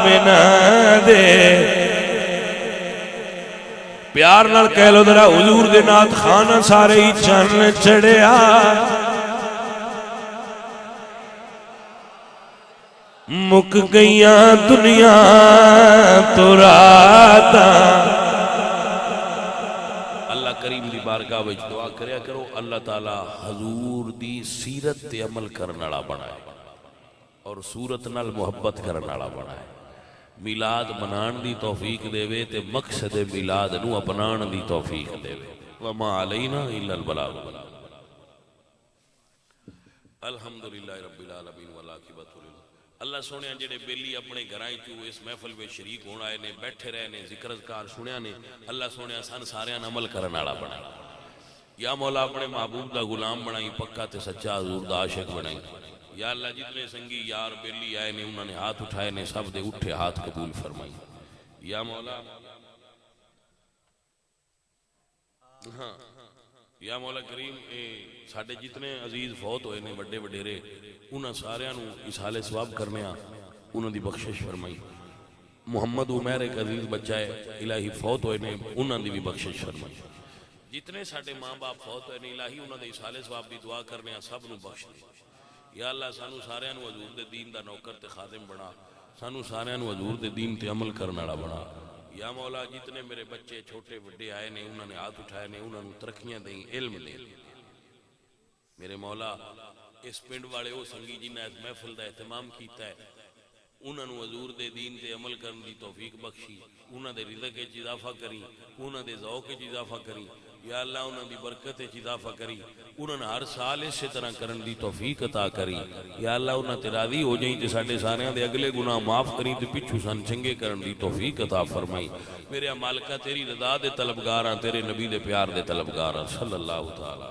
بنا دے. پیار نال کہہ لو ذرا حضور دے نات خانہ سارے ہی چل چڑھے آیا. مک گئیاں دنیا تو راتاں. اللہ کریم دی بارگاہ وچ دعا کریا کرو اللہ تعالی حضور دی سیرت تے عمل کرن والا بنائے اور صورت نال محبت کرن والا بنائے. میلاد منان دی توفیق دے وے تے مقصد میلاد نو اپنان دی توفیق دے وے. وما علینا الا البلاغ. الحمدللہ رب العالمین والعاقبۃ للمتقین. اللہ سونے جڑے بیلی اپنے گھراں چ اس محفل میں شریک ہونا آئے نے, بیٹھے رہے نے, ذکر اذکار سنیا نے, اللہ سونے سن سارے عمل کرن والا بنا. یا مولا اپنے محبوب دا غلام بنائی, پکا تے سچا حضور دا عاشق بنائی. یا اللہ جتنے سنگی یار بیلی آئے نے انہوں نے ہاتھ اٹھائے نے, سب دے اٹھے ہاتھ قبول فرمائی. یا مولا ہاں یا مولا کریم ساڈے جتنے عزیز فوت ہوئے نے وڈے وڈیرے انہاں ساریاں نو اصحال ثواب کرنے انہاں دی بخشش فرمائی. محمد عمیر ایک عزیز بچہ ہے الہی فوت ہوئے نے انہاں دی بھی بخشش فرمائی. جتنے ساڈے ماں باپ فوت ہوئے نے الہی انہاں دے اصحال ثواب دی دعا کرنے سب نو بخش دے. یا اللہ سانو ساریاں نو حضور دے دین دا نوکر تے خادم بنا, سانو ساریاں نو حضور دے دین تے عمل کرن والا بنا. یا مولا جتنے میرے بچے چھوٹے بڑے آئے نے انہوں نے ہاتھ اٹھائے نے انہوں نے ترقیاں دیں, علم دیں. میرے مولا اس پنڈ والے وہ سنگی جنہ اس محفل دا اہتمام کیتا ہے انہوں نے حضور دے دین تے عمل کرن دی توفیق بخشی, انہوں دے رزق وچ اضافہ کری, انہوں دے ذوق وچ اضافہ کری. یا اللہ انہوں دی برکت وچ اضافہ کری, انہوں نے ہر سال اسی طرح کرن دی توفیق عطا کری. یا اللہ انہوں تے راضی ہو جائیں تے ساڈے ساریاں دے اگلے گناہ معاف کری تے پچھو سن چنگے کرن دی توفیق عطا فرمائی. میرے مالکہ تیری رضا دے طلبگار ہاں, تیرے نبی دے پیار دے طلبگار ہاں. صلی اللہ تعالی